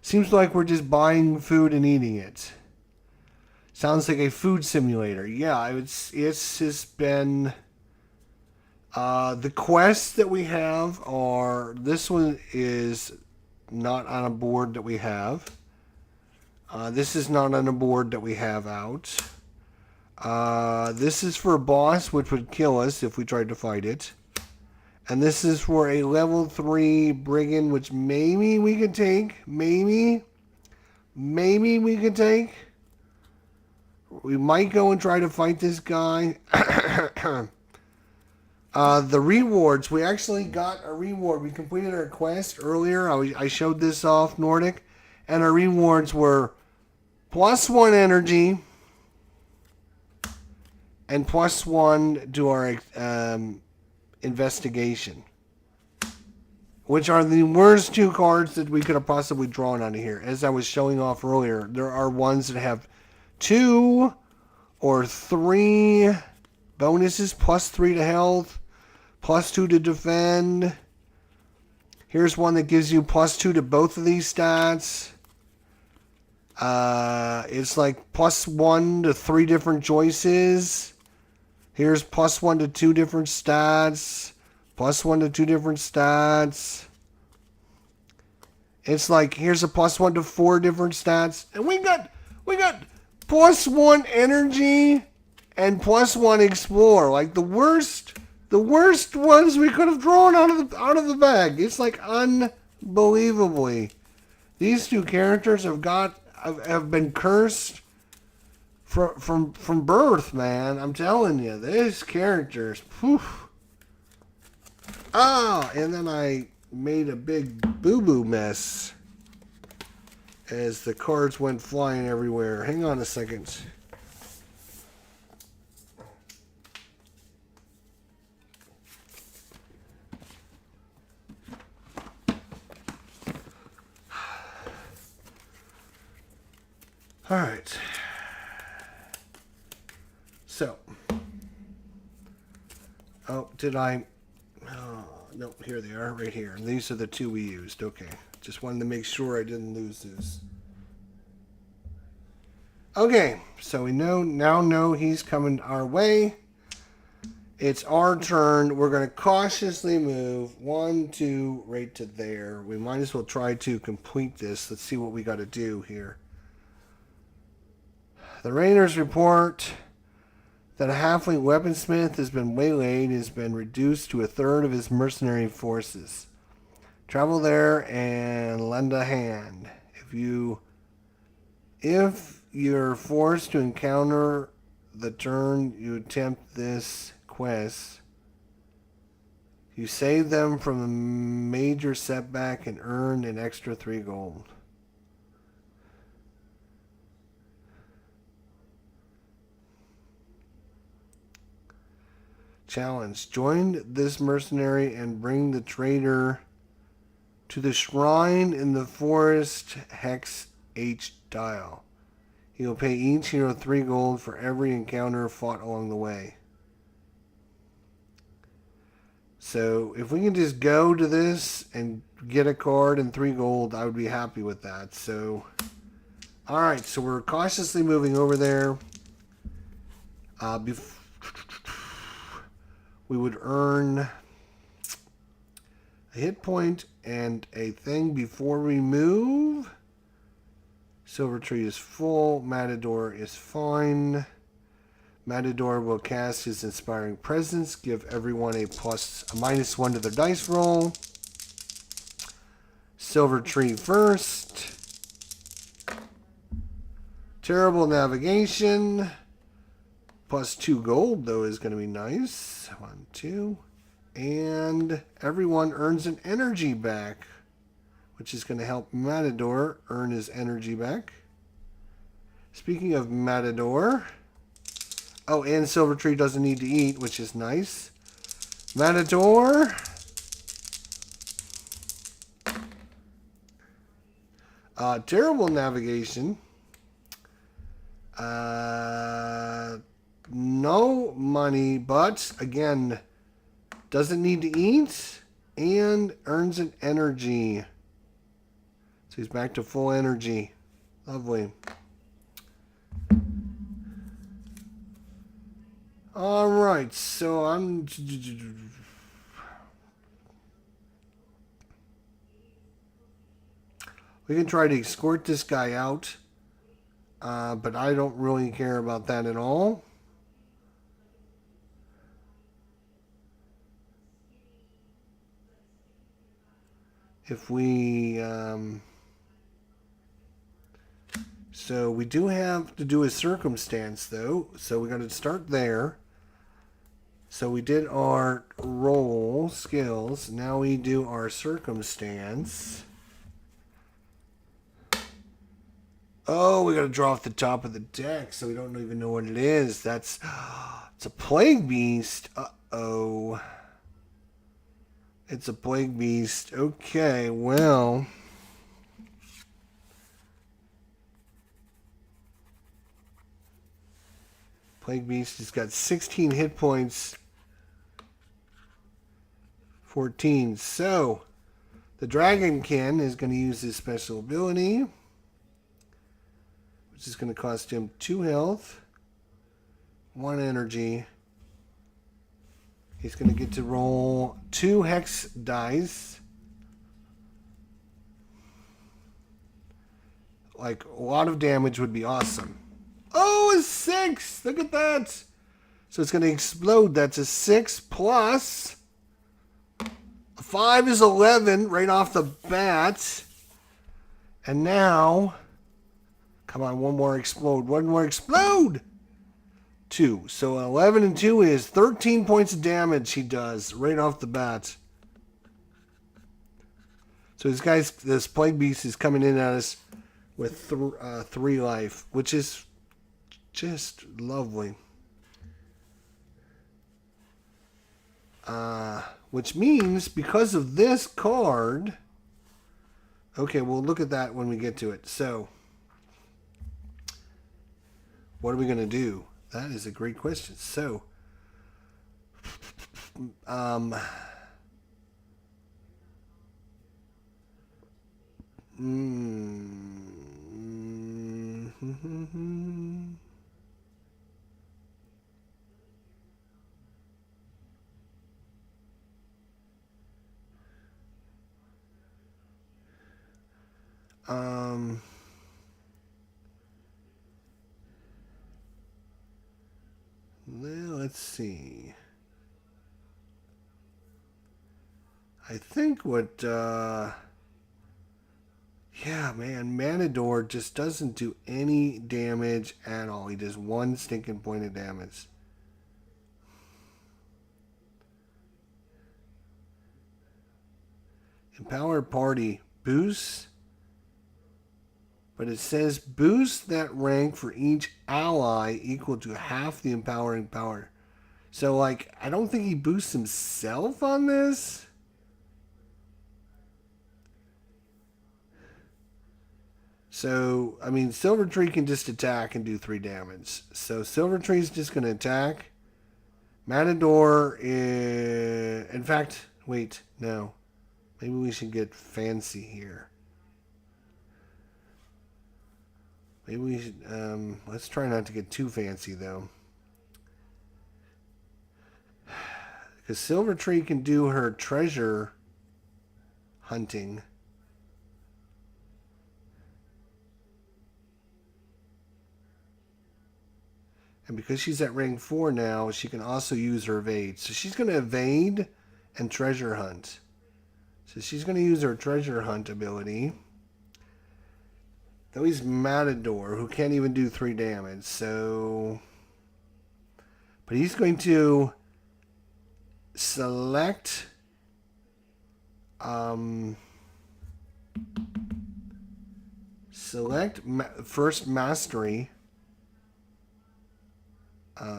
Seems like we're just buying food and eating it. Sounds like a food simulator. Yeah, it's just been... the quests that we have are... This one is not on a board that we have. This is not on a board that we have out. This is for a boss, which would kill us if we tried to fight it. And this is for a level 3 brigand, which maybe we could take. Maybe we could take. We might go and try to fight this guy. The rewards. We actually got a reward. We completed our quest earlier. I showed this off, Nordic. And our rewards were +1 energy and +1 to our investigation, which are the worst 2 cards that we could have possibly drawn out of here. As I was showing off earlier, there are ones that have 2 or 3 bonuses, +3 to health, +2 to defend. Here's one that gives you +2 to both of these stats. It's like +1 to 3 different choices. Here's +1 to 2 different stats. +1 to 2 different stats. It's like here's a +1 to 4 different stats. And we got +1 energy and +1 explore. Like the worst ones we could have drawn out of the bag. It's like unbelievably. These 2 characters have been cursed from birth, man. I'm telling you, these characters. Whew. And then I made a big boo-boo mess as the cards went flying everywhere. Hang on a second. All right. So. Oh, did I? Oh, no, here they are, right here. And these are the 2 we used. Okay. Just wanted to make sure I didn't lose this. Okay, so we now know he's coming our way. It's our turn. We're going to cautiously move 1, 2, right to there. We might as well try to complete this. Let's see what we got to do here. The Raiders report that a halfling weaponsmith has been waylaid, has been reduced to 1/3 of his mercenary forces. Travel there and lend a hand. If you're forced to encounter the turn you attempt this quest, you save them from a major setback and earn an extra 3 gold. Challenge. Join this mercenary and bring the traitor to the shrine in the forest Hex H dial. He will pay each hero 3 gold for every encounter fought along the way. So if we can just go to this and get a card and 3 gold, I would be happy with that. So, alright, so we're cautiously moving over there. We would earn a hit point and a thing before we move. Silver Tree is full. Matador is fine. Matador will cast his Inspiring Presence, give everyone a -1 to their dice roll. Silver Tree first. Terrible Navigation. +2 gold, though, is going to be nice. 1, 2. And everyone earns an energy back, which is going to help Matador earn his energy back. Speaking of Matador... Oh, and Silver Tree doesn't need to eat, which is nice. Matador. Terrible Navigation. No money, but again, doesn't need to eat and earns an energy. So he's back to full energy. Lovely. All right, so we can try to escort this guy out, but I don't really care about that at all. If we, so we do have to do a circumstance though, so we got to start there. So we did our roll skills. Now we do our circumstance. Oh, we got to draw off the top of the deck, so we don't even know what it is. That's it's a plague beast. Uh-oh. It's a plague beast. Okay, well. Plague beast has got 16 hit points. 14. So, the Dragonkin is going to use his special ability, which is going to cost him 2 health, 1 energy. He's going to get to roll 2 hex dice. Like, a lot of damage would be awesome. Oh, a 6! Look at that! So it's going to explode. That's a 6 plus... 5 is 11 right off the bat. And now, come on, one more explode. One more explode. 2. So 11 and 2 is 13 points of damage he does right off the bat. So this plague beast is coming in at us with 3 life, which is just lovely. Which means, because of this card... Okay, we'll look at that when we get to it. So, what are we going to do? That is a great question. So, let's see. I think what, yeah, man, Matador just doesn't do any damage at all. He does 1 stinking point of damage. Empowered Party boosts, but it says boost that rank for each ally equal to half the empowering power. So, like, I don't think he boosts himself on this. So, I mean, Silver Tree can just attack and do 3 damage. So, Silver Tree's just going to attack. Matador is... In fact, wait, no. Maybe we should get fancy here. Maybe we should... let's try not to get too fancy, though. Because Silver Tree can do her treasure hunting. And because she's at rank 4 now, she can also use her evade. So she's going to evade and treasure hunt. So she's going to use her treasure hunt ability. Though he's Matador, who can't even do 3 damage. So... But he's going to select... select first mastery.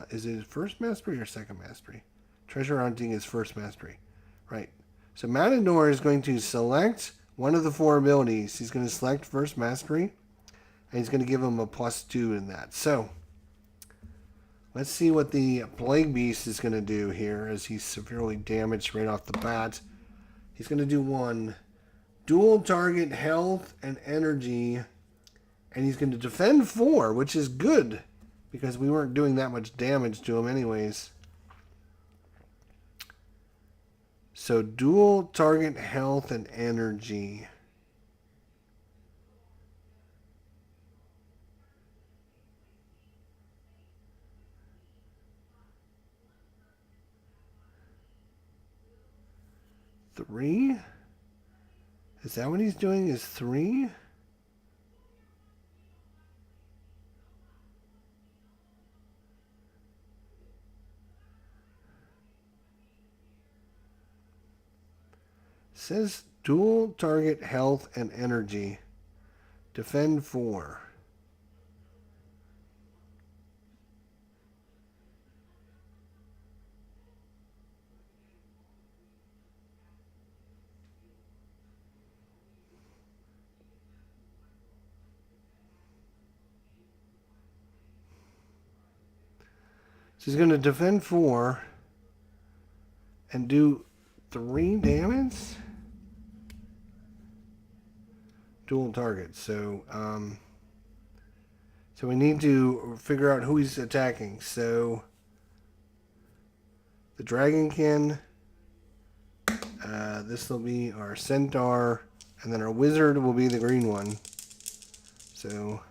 Is it first mastery or second mastery? Treasure hunting is first mastery. Right. So Matador is going to select one of the 4 abilities. He's going to select first mastery. And he's going to give him a +2 in that. So, let's see what the Plague Beast is going to do here as he's severely damaged right off the bat. He's going to do 1. Dual target health and energy. And he's going to defend 4, which is good. Because we weren't doing that much damage to him anyways. So, dual target health and energy. Three? Is that what he's doing? Is 3? Says dual target health and energy. Defend 4. So he's going to defend 4 and do 3 damage. Dual target. So we need to figure out who he's attacking. So the Dragonkin. This will be our Centaur, and then our Wizard will be the green one. So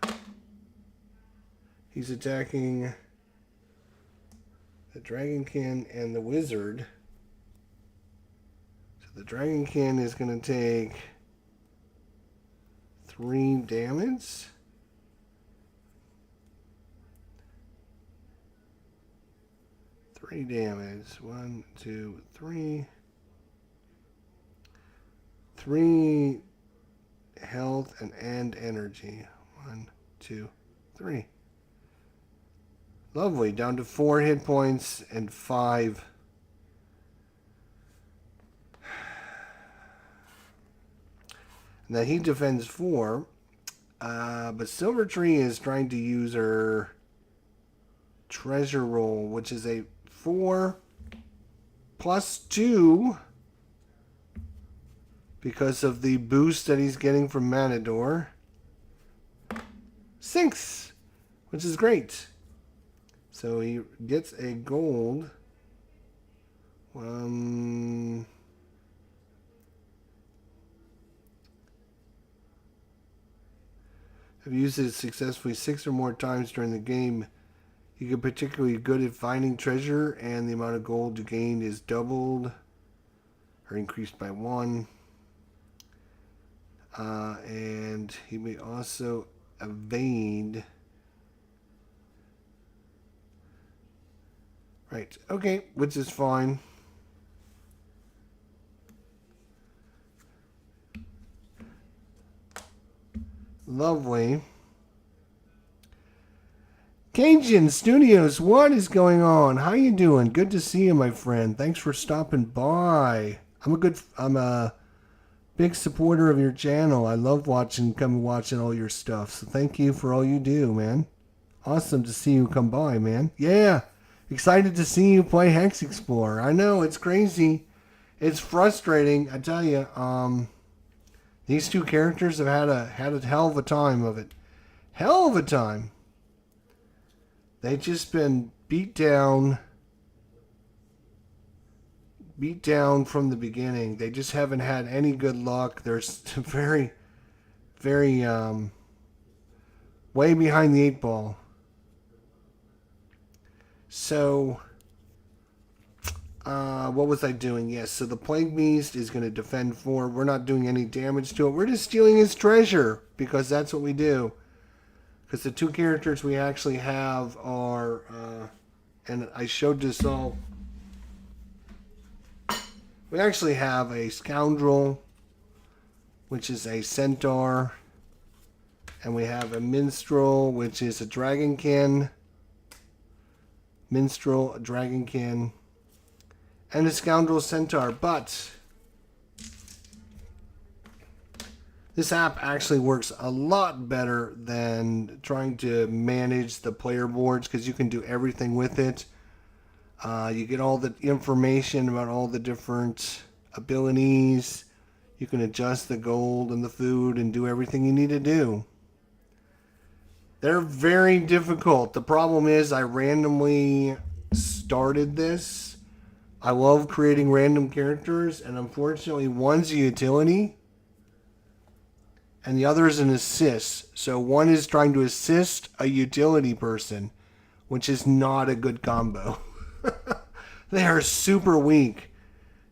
he's attacking the Dragonkin and the Wizard. So the Dragonkin is going to take 3 damage. Three damage. 1, 2, 3. 3 health and energy. 1, 2, 3. Lovely. Down to 4 hit points and 5. Now he defends 4. But Silver Tree is trying to use her treasure roll, which is a 4 +2 because of the boost that he's getting from Matador. 6, which is great. So he gets a gold. Have used it successfully 6 or more times during the game. You get particularly good at finding treasure, and the amount of gold you gain is doubled or increased by 1. And he may also evade. Right, okay, which is fine. Lovely. Cajun Studios, what is going on? How you doing? Good to see you, my friend. Thanks for stopping by. I'm a big supporter of your channel. I love watching all your stuff. So thank you for all you do, man. Awesome to see you come by, man. Yeah. Excited to see you play Hexplore. I know, it's crazy. It's frustrating, I tell you. These two characters have had a hell of a time of it. Hell of a time. They've just been beat down from the beginning. They just haven't had any good luck. They're very, very way behind the eight ball. So, what was I doing? Yes, so the Plague Beast is going to defend 4. We're not doing any damage to it. We're just stealing his treasure because that's what we do. Because the two characters we actually have are, and I showed this all. We actually have a Scoundrel, which is a Centaur, and we have a Minstrel, which is a Dragonkin. Minstrel, a Dragonkin, and a Scoundrel Centaur. But this app actually works a lot better than trying to manage the player boards because you can do everything with it. You get all the information about all the different abilities. You can adjust the gold and the food and do everything you need to do. They're very difficult. The problem is I randomly started this. I love creating random characters, and unfortunately one's a utility and the other is an assist. So one is trying to assist a utility person, which is not a good combo. They are super weak.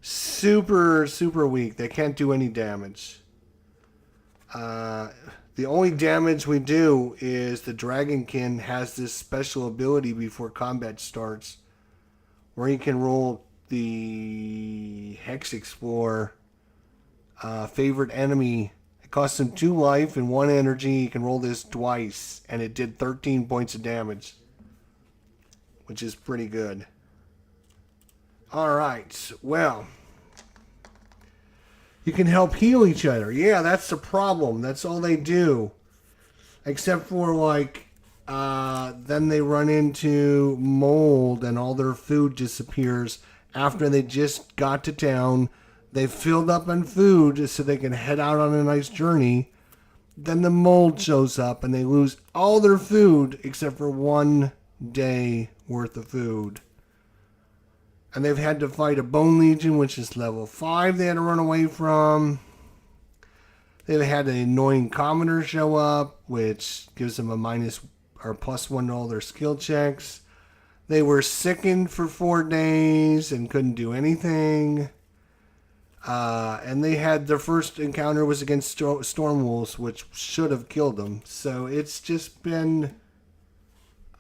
Super, super weak. They can't do any damage. The only damage we do is the Dragonkin has this special ability before combat starts where he can roll the Hexplore favorite enemy. It costs him 2 life and 1 energy. He can roll this twice, and it did 13 points of damage, which is pretty good. Alright, well, you can help heal each other. Yeah, that's the problem. That's all they do. Except for, like, then they run into mold and all their food disappears after they just got to town. They filled up on food so they can head out on a nice journey. Then the mold shows up and they lose all their food except for 1 day worth of food. And they've had to fight a Bone Legion, which is level 5 they had to run away from. They've had an annoying Commoner show up, which gives them a minus or +1 to all their skill checks. They were sickened for 4 days and couldn't do anything. And they had their first encounter was against Storm Wolves, which should have killed them. So it's just been...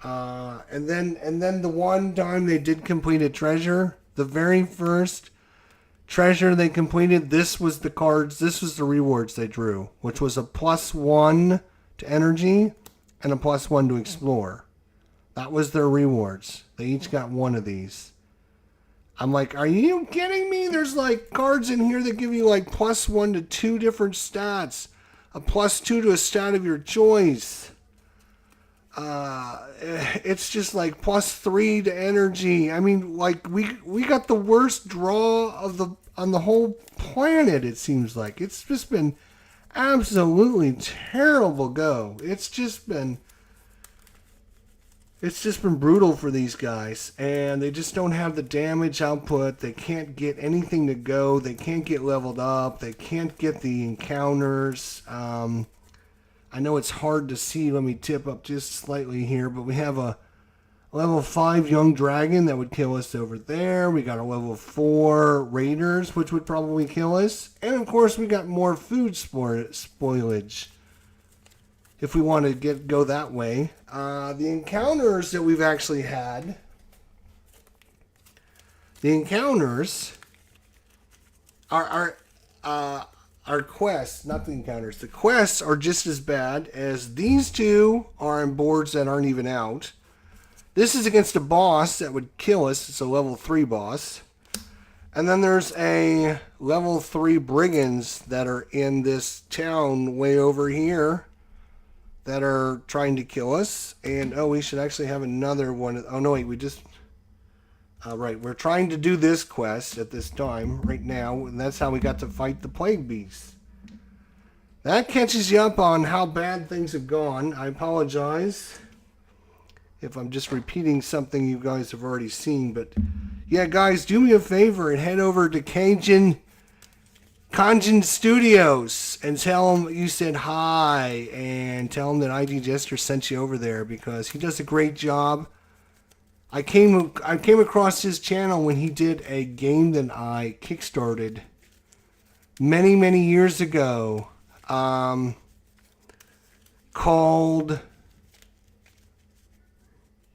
and then the one time they did complete a treasure, the very first treasure they completed, this was the cards, this was the rewards they drew, which was a +1 to energy and a +1 to explore. That was their rewards. They each got 1 of these. I'm like, are you kidding me? There's like cards in here that give you like +1 to 2 different stats, a +2 to a stat of your choice. It's just like +3 to energy. I mean, like we got the worst draw on the whole planet. It seems like it's just been absolutely terrible go. It's just been brutal for these guys, and they just don't have the damage output. They can't get anything to go. They can't get leveled up. They can't get the encounters. I know it's hard to see. Let me tip up just slightly here, but we have a level 5 young dragon that would kill us over there. We got a level 4 raiders, which would probably kill us. And of course, we got more food spoilage if we want to go that way. The encounters that we've actually had, the encounters are quests, not the encounters. The quests are just as bad as these two are on boards that aren't even out. This is against a boss that would kill us. It's a level 3 boss. And then there's a level 3 brigands that are in this town way over here that are trying to kill us. And, oh, we should actually have another one. Oh, no, wait, we just... right, we're trying to do this quest at this time, right now. And that's how we got to fight the plague beast. That catches you up on how bad things have gone. I apologize if I'm just repeating something you guys have already seen, but yeah, guys, do me a favor and head over to Kanjin Studios and tell him you said hi, and tell him that ID Jester sent you over there, because he does a great job. I came across his channel when he did a game that I kickstarted many years ago, called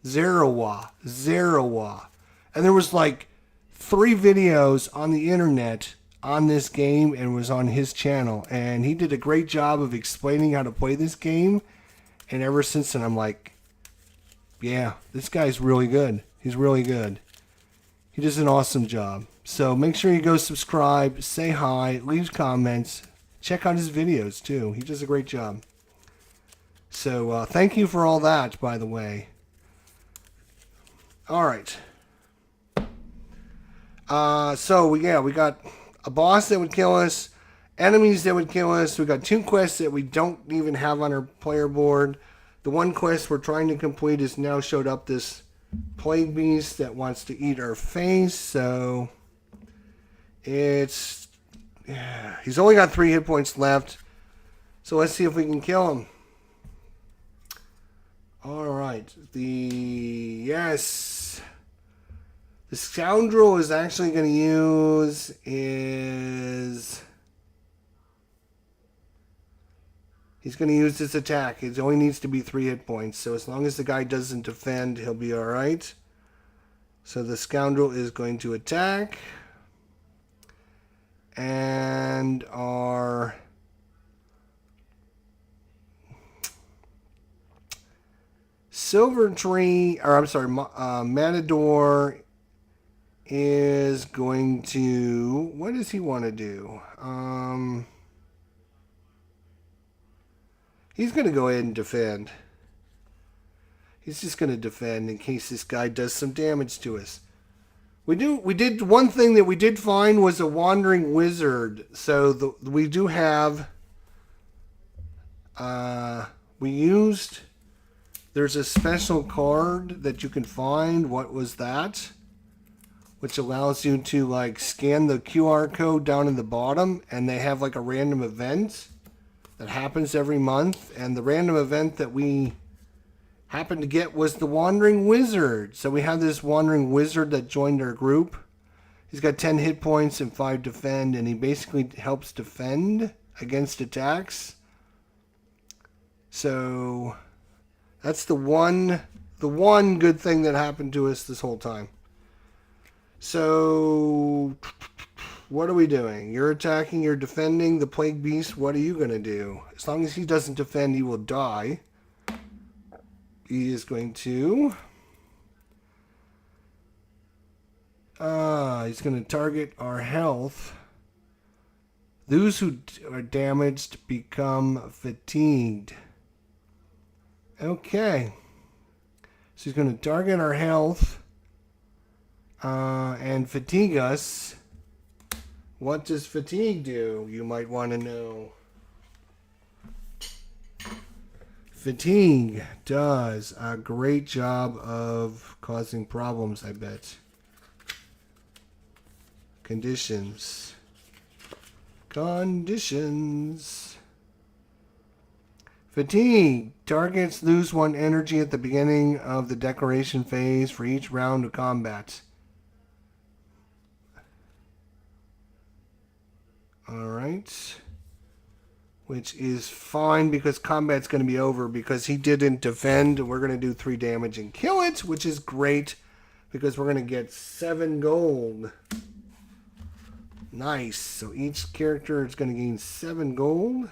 Zerawa. And there was like 3 videos on the internet on this game, and was on his channel. And he did a great job of explaining how to play this game. And ever since then, I'm like, yeah, this guy's really good. He's really good. He does an awesome job. So make sure you go subscribe, say hi, leave comments, check out his videos too. He does a great job. So thank you for all that, by the way. All right. So we got a boss that would kill us, enemies that would kill us. We got 2 quests that we don't even have on our player board. The one quest we're trying to complete has now showed up this plague beast that wants to eat our face. So he's only got 3 hit points left. So let's see if we can kill him. All right. The scoundrel is actually going to use he's going to use this attack. It only needs to be 3 hit points. So as long as the guy doesn't defend, he'll be all right. So the scoundrel is going to attack. And our Matador is going to... What does he want to do? He's going to go ahead and defend. He's just going to defend in case this guy does some damage to us. We did one thing that we did find was a wandering wizard. So we do have... There's a special card that you can find. What was that? Which allows you to like scan the QR code down in the bottom, and they have like a random event that happens every month. And the random event that we happened to get was the Wandering Wizard. So we have this Wandering Wizard that joined our group. He's got 10 hit points and 5 defend, and he basically helps defend against attacks. So that's the one good thing that happened to us this whole time. So what are we doing? You're attacking, you're defending the plague beast. What are you going to do? As long as he doesn't defend, he will die. He is going to... he's going to target our health. Those who are damaged become fatigued. Okay. So he's going to target our health and fatigue us. What does fatigue do? You might want to know. Fatigue does a great job of causing problems, I bet. Conditions. Fatigue. Targets lose 1 energy at the beginning of the declaration phase for each round of combat. Alright. Which is fine because combat's going to be over because he didn't defend. We're going to do 3 damage and kill it, which is great because we're going to get 7 gold. Nice. So each character is going to gain 7 gold.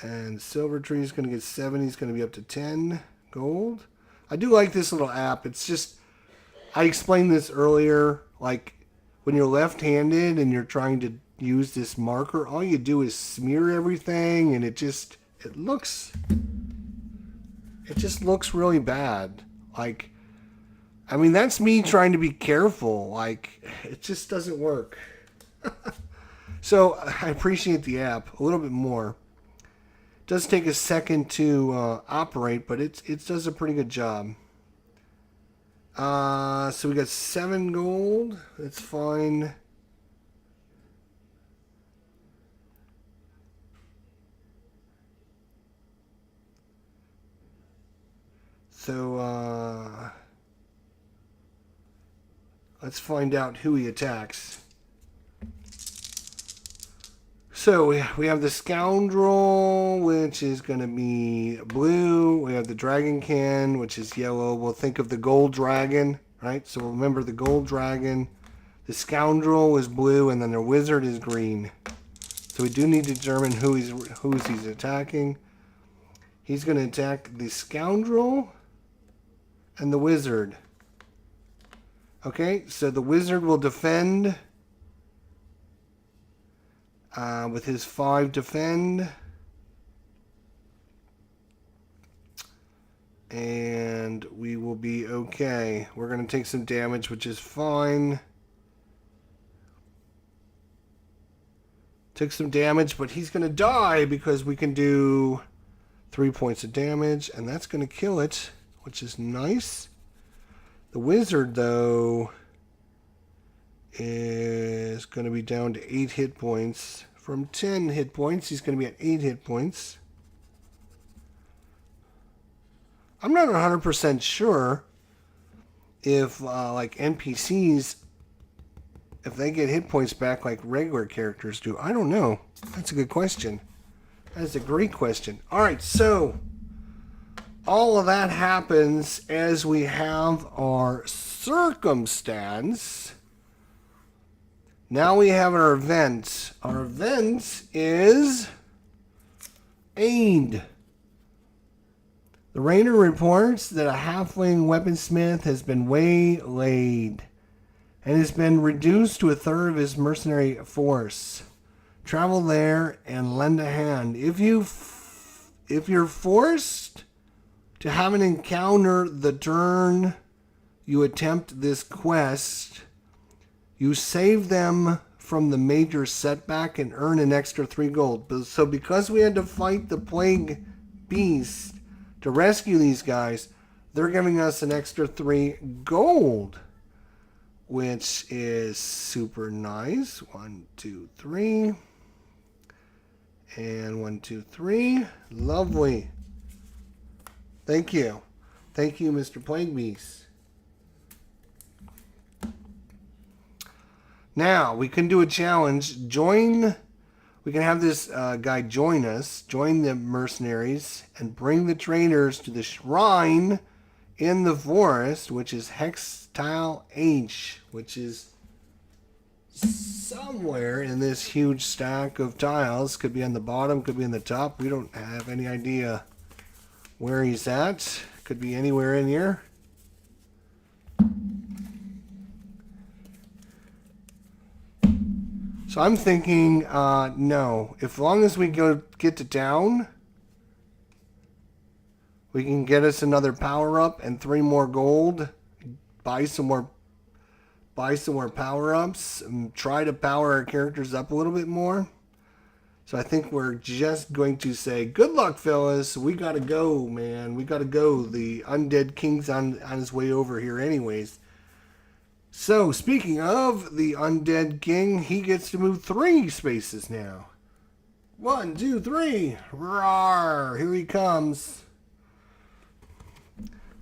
And Silver Tree is going to get 7. He's going to be up to 10 gold. I do like this little app. It's just, I explained this earlier, like when you're left-handed and you're trying to use this marker, all you do is smear everything and it just looks really bad. Like, I mean, that's me trying to be careful. Like, it just doesn't work. So I appreciate the app a little bit more. It does take a second to operate, but it does a pretty good job. So we got 7 gold. That's fine. So let's find out who he attacks. So we have the Scoundrel, which is going to be blue. We have the Dragonkin, which is yellow. We'll think of the Gold Dragon, right? So remember the Gold Dragon. The Scoundrel is blue, and then the Wizard is green. So we do need to determine who he's attacking. He's going to attack the Scoundrel and the Wizard. Okay, so the Wizard will defend with his 5 defend. And we will be okay. We're going to take some damage, which is fine. Took some damage, but he's going to die because we can do 3 points of damage, and that's going to kill it, which is nice. The Wizard, though, is going to be down to 8 hit points. From 10 hit points, he's going to be at 8 hit points. I'm not 100% sure if, like, NPCs, if they get hit points back like regular characters do. I don't know. That's a good question. That's a great question. All right, so all of that happens as we have our circumstance. Now we have our event. Our event is aid. The Rainer reports that a halfling weaponsmith has been waylaid and has been reduced to a third of his mercenary force. Travel there and lend a hand. If you're forced to have an encounter the turn you attempt this quest, you save them from the major setback and earn an extra 3 gold. So because we had to fight the plague beast to rescue these guys, they're giving us an extra 3 gold, which is super nice. 1, 2, 3. And 1, 2, 3. Lovely. Thank you. Thank you, Mr. Plague Beast. Now, we can do a challenge. We can have this guy join us, join the mercenaries, and bring the traders to the shrine in the forest, which is Hextile H, which is somewhere in this huge stack of tiles. Could be on the bottom, could be on the top. We don't have any idea where he's at. Could be anywhere in here. So I'm thinking, no. As long as we get to town, we can get us another power up and 3 more gold. Buy some more power ups and try to power our characters up a little bit more. So I think we're just going to say, good luck, fellas. We gotta go, man. We gotta go. The Undead King's on his way over here anyways. So, speaking of the Undead King, he gets to move 3 spaces now. 1, 2, 3. Roar! Here he comes.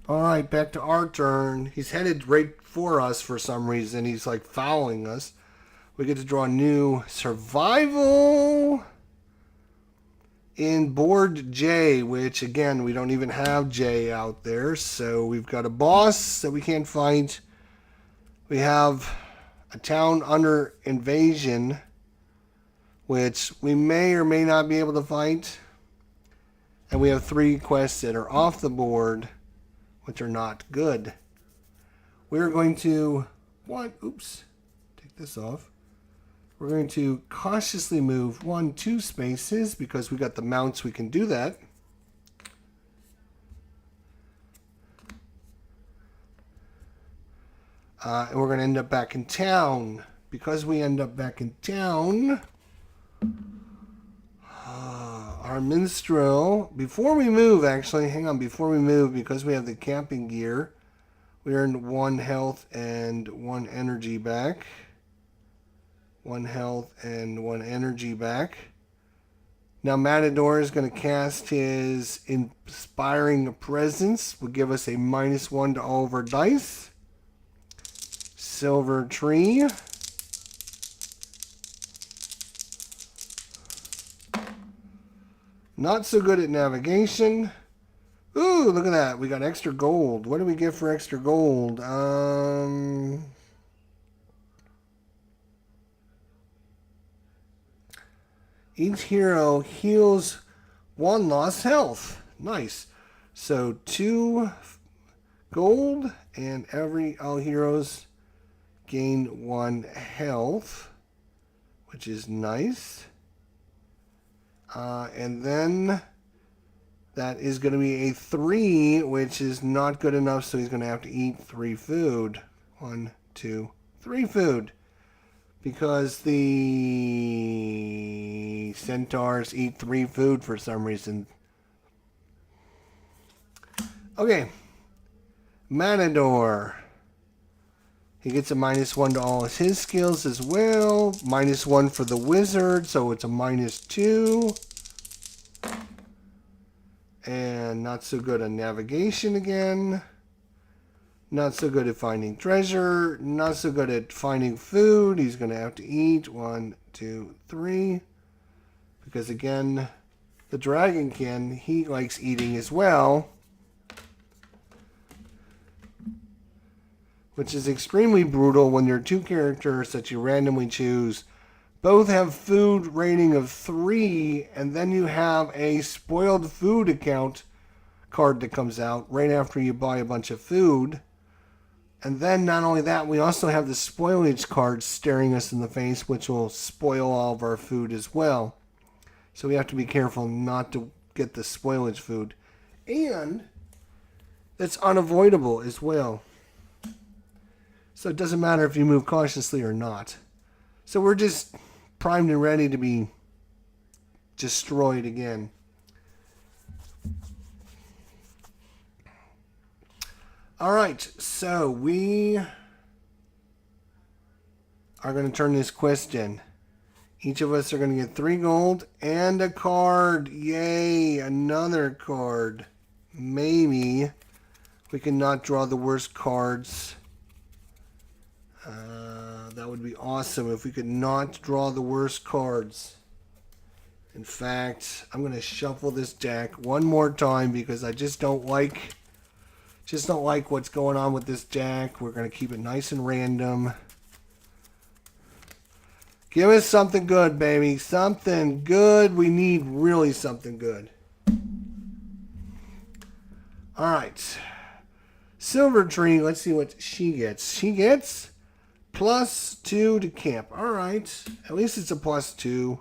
Alright, back to our turn. He's headed right for us for some reason. He's like following us. We get to draw a new survival in board J, which again, we don't even have J out there. So we've got a boss that we can't fight. We have a town under invasion, which we may or may not be able to fight. And we have 3 quests that are off the board, which are not good. We're going to, oops, take this off. We're going to cautiously move 2 spaces because we got the mounts, we can do that. And we're going to end up back in town. Because we end up back in town, our minstrel, before we move, actually, hang on, before we move, because we have the camping gear, we earned 1 health and 1 energy back. 1 health and 1 energy back. Now Matador is going to cast his Inspiring Presence. Will give us a -1 to all of our dice. Silver Tree. Not so good at navigation. Ooh, look at that. We got extra gold. What do we get for extra gold? Each hero heals 1 lost health. Nice. So 2 gold and all heroes gain 1 health, which is nice. And then that is going to be a 3, which is not good enough, so he's going to have to eat 3 food. 1, 2, 3 food. Because the centaurs eat 3 food for some reason. Okay. Matador. He gets a -1 to all of his skills as well. -1 for the wizard, so it's a -2. And not so good on navigation again. Not so good at finding treasure. Not so good at finding food. He's going to have to eat 1, 2, 3. Because again, the dragonkin, he likes eating as well. Which is extremely brutal when there are 2 characters that you randomly choose. Both have food rating of 3, and then you have a spoiled food account card that comes out right after you buy a bunch of food. And then not only that, we also have the spoilage card staring us in the face, which will spoil all of our food as well. So we have to be careful not to get the spoilage food. And that's unavoidable as well. So it doesn't matter if you move cautiously or not. So we're just primed and ready to be destroyed again. Alright, so we are going to turn this quest in. Each of us are going to get 3 gold and a card. Yay, another card. Maybe we can not draw the worst cards. That would be awesome if we could not draw the worst cards. In fact, I'm going to shuffle this deck one more time because I just don't like what's going on with this deck. We're going to keep it nice and random. Give us something good, baby. Something good. We need really something good. All right. Silver Tree. Let's see what she gets. She gets +2 to camp. All right. At least it's a +2.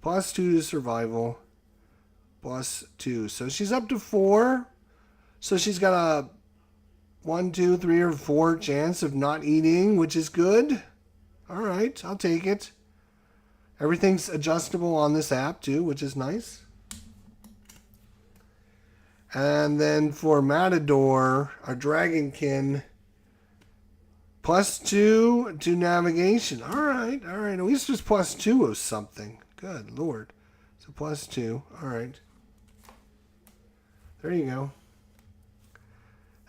+2 to survival. +2. So she's up to 4. So she's got a 1, 2, 3, or 4 chance of not eating, which is good. All right. I'll take it. Everything's adjustable on this app too, which is nice. And then for Matador, our Dragonkin, +2 to navigation. All right. At least there's +2 of something. Good Lord. So +2. All right. There you go.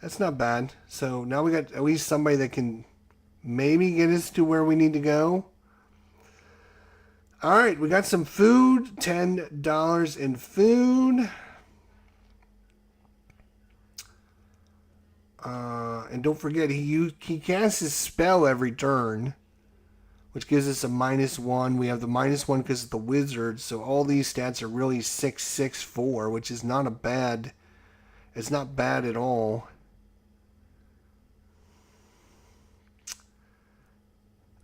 That's not bad. So now we got at least somebody that can maybe get us to where we need to go. All right. We got some food. $10 in food. And don't forget, he casts his spell every turn, which gives us a -1. We have the -1 because of the wizard, so all these stats are really 6, 6, 4, which is not a bad. It's not bad at all.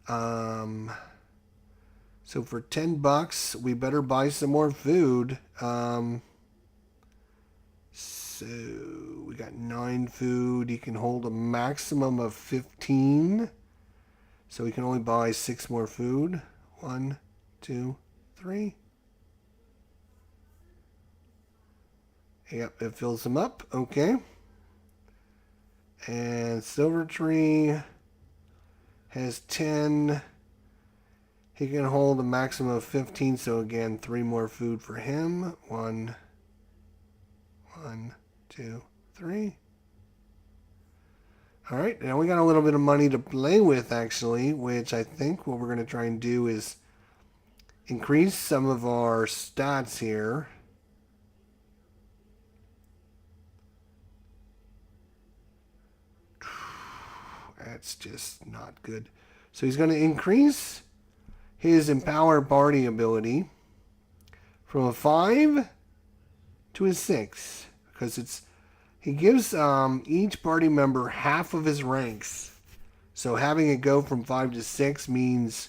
So for $10, we better buy some more food. So we got 9 food. He can hold a maximum of 15. So we can only buy 6 more food. 1, 2, 3. Yep, it fills him up. Okay. And Silver Tree has 10. He can hold a maximum of 15. So again, 3 more food for him. 1, 2, 3. All right, now we got a little bit of money to play with, actually, which I think what we're going to try and do is increase some of our stats here. That's just not good. So he's going to increase his Empower Party ability from a 5 to a 6 because he gives each party member half of his ranks. So having it go from 5 to 6 means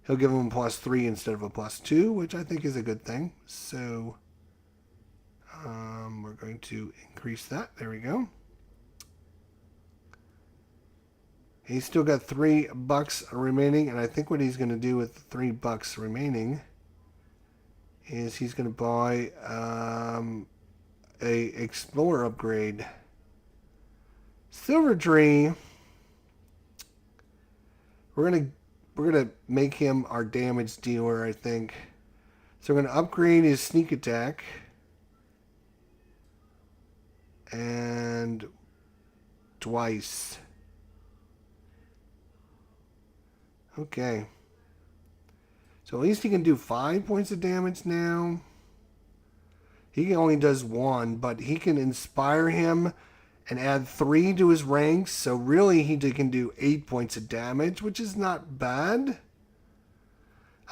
he'll give them a +3 instead of a +2, which I think is a good thing. So we're going to increase that. There we go. He's still got $3 remaining, and I think what he's going to do with the $3 remaining is he's going to buy a Explorer upgrade. Silver Tree, we're gonna make him our damage dealer, I think. So we're gonna upgrade his sneak attack and twice. Okay. So at least he can do 5 points of damage now. He only does 1, but he can inspire him and add 3 to his ranks. So really he can do 8 points of damage, which is not bad.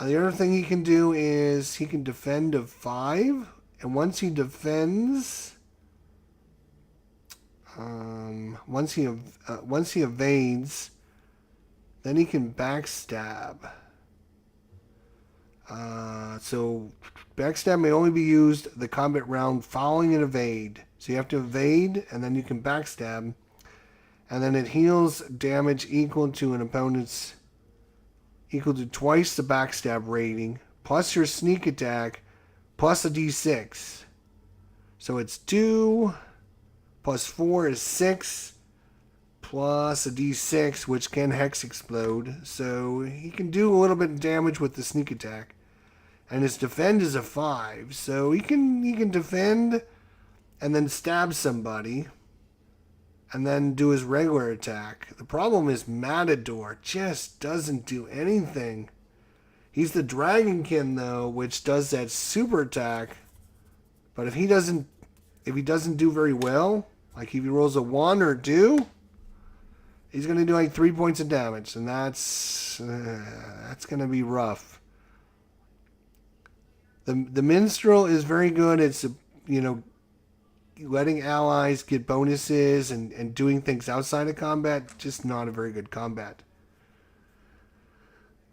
The other thing he can do is he can defend of 5. And once he defends, once he evades, then he can backstab. So backstab may only be used the combat round following an evade. So you have to evade, and then you can backstab. And then it heals damage equal to an opponent's equal to twice the backstab rating, plus your sneak attack, plus a d6. So it's 2 plus 4 is 6, plus a d6, which can hex explode. So he can do a little bit of damage with the sneak attack. And his defend is a 5. So he can defend and then stab somebody and then do his regular attack. The problem is Matador just doesn't do anything. He's the Dragonkin though, which does that super attack. But if he doesn't do very well, like if he rolls a 1 or 2, he's going to do like 3 points of damage, and that's going to be rough. The Minstrel is very good. It's letting allies get bonuses and doing things outside of combat. Just not a very good combat.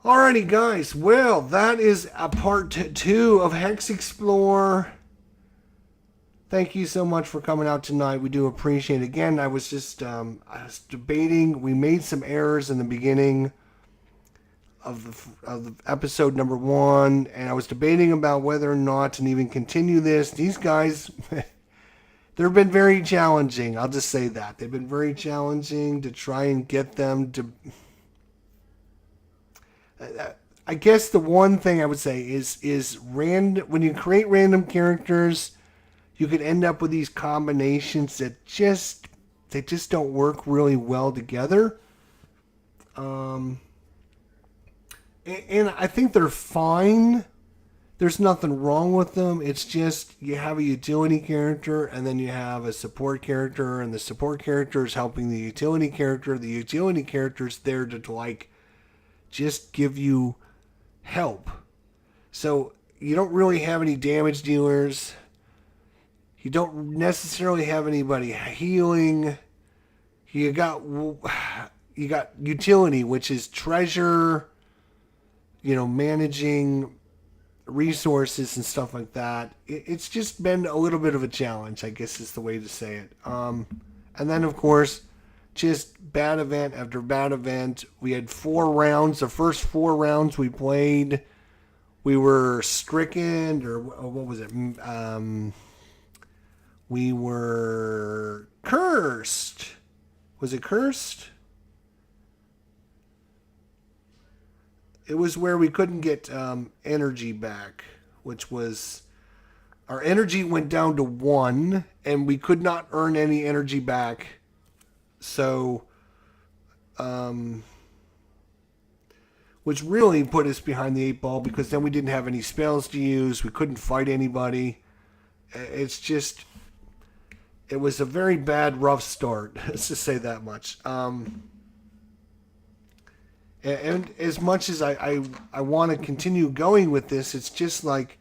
Alrighty, guys. Well, that is a part 2 of Hexplore. Thank you so much for coming out tonight. We do appreciate it. Again, I was debating. We made some errors in the beginning of the episode number 1, and I was debating about whether or not to even continue this. These guys, they've been very challenging. I'll just say that. They've been very challenging to try and get them to... I guess the one thing I would say is when you create random characters, you can end up with these combinations that just don't work really well together. And I think they're fine. There's nothing wrong with them. It's just you have a utility character and then you have a support character, and the support character is helping the utility character. The utility character is there to just give you help. So you don't really have any damage dealers. You don't necessarily have anybody healing. You got utility, which is treasure, managing resources and stuff like that. It's just been a little bit of a challenge, I guess is the way to say it. And then, of course, just bad event after bad event. We had 4 rounds. The first 4 rounds we played, we were stricken, or what was it? We were cursed. Was it cursed? It was where we couldn't get energy back, which was our energy went down to 1, and we could not earn any energy back. So, which really put us behind the 8 ball, because then we didn't have any spells to use. We couldn't fight anybody. It's just, it was a very bad, rough start. Let's just say that much. And as much as I want to continue going with this, it's just like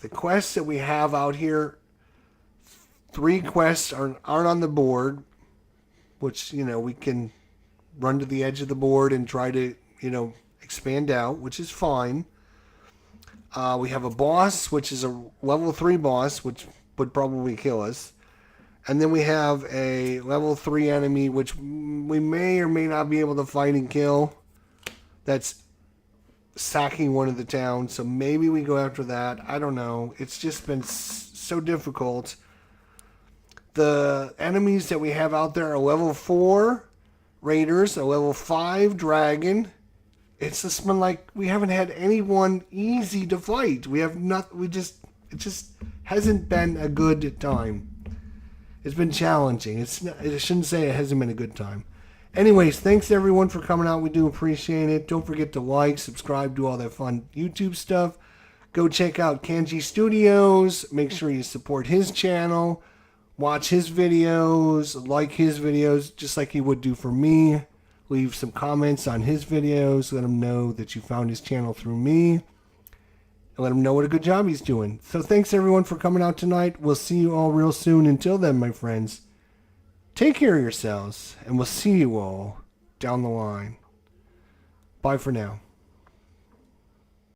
the quests that we have out here. 3 quests aren't on the board, which, we can run to the edge of the board and try to, expand out, which is fine. We have a boss, which is a level 3 boss, which would probably kill us. And then we have a level 3 enemy, which we may or may not be able to fight and kill. That's sacking one of the towns. So maybe we go after that. I don't know. It's just been so difficult. The enemies that we have out there are level 4 raiders, a level 5 dragon. It's just been like we haven't had anyone easy to fight. We have not. It just hasn't been a good time. It's been challenging. I shouldn't say it hasn't been a good time. Anyways, thanks everyone for coming out. We do appreciate it. Don't forget to like, subscribe, do all that fun YouTube stuff. Go check out Kanji Studios. Make sure you support his channel. Watch his videos. Like his videos just like he would do for me. Leave some comments on his videos. Let him know that you found his channel through me. And let him know what a good job he's doing. So thanks everyone for coming out tonight. We'll see you all real soon. Until then, my friends, take care of yourselves, and we'll see you all down the line. Bye for now.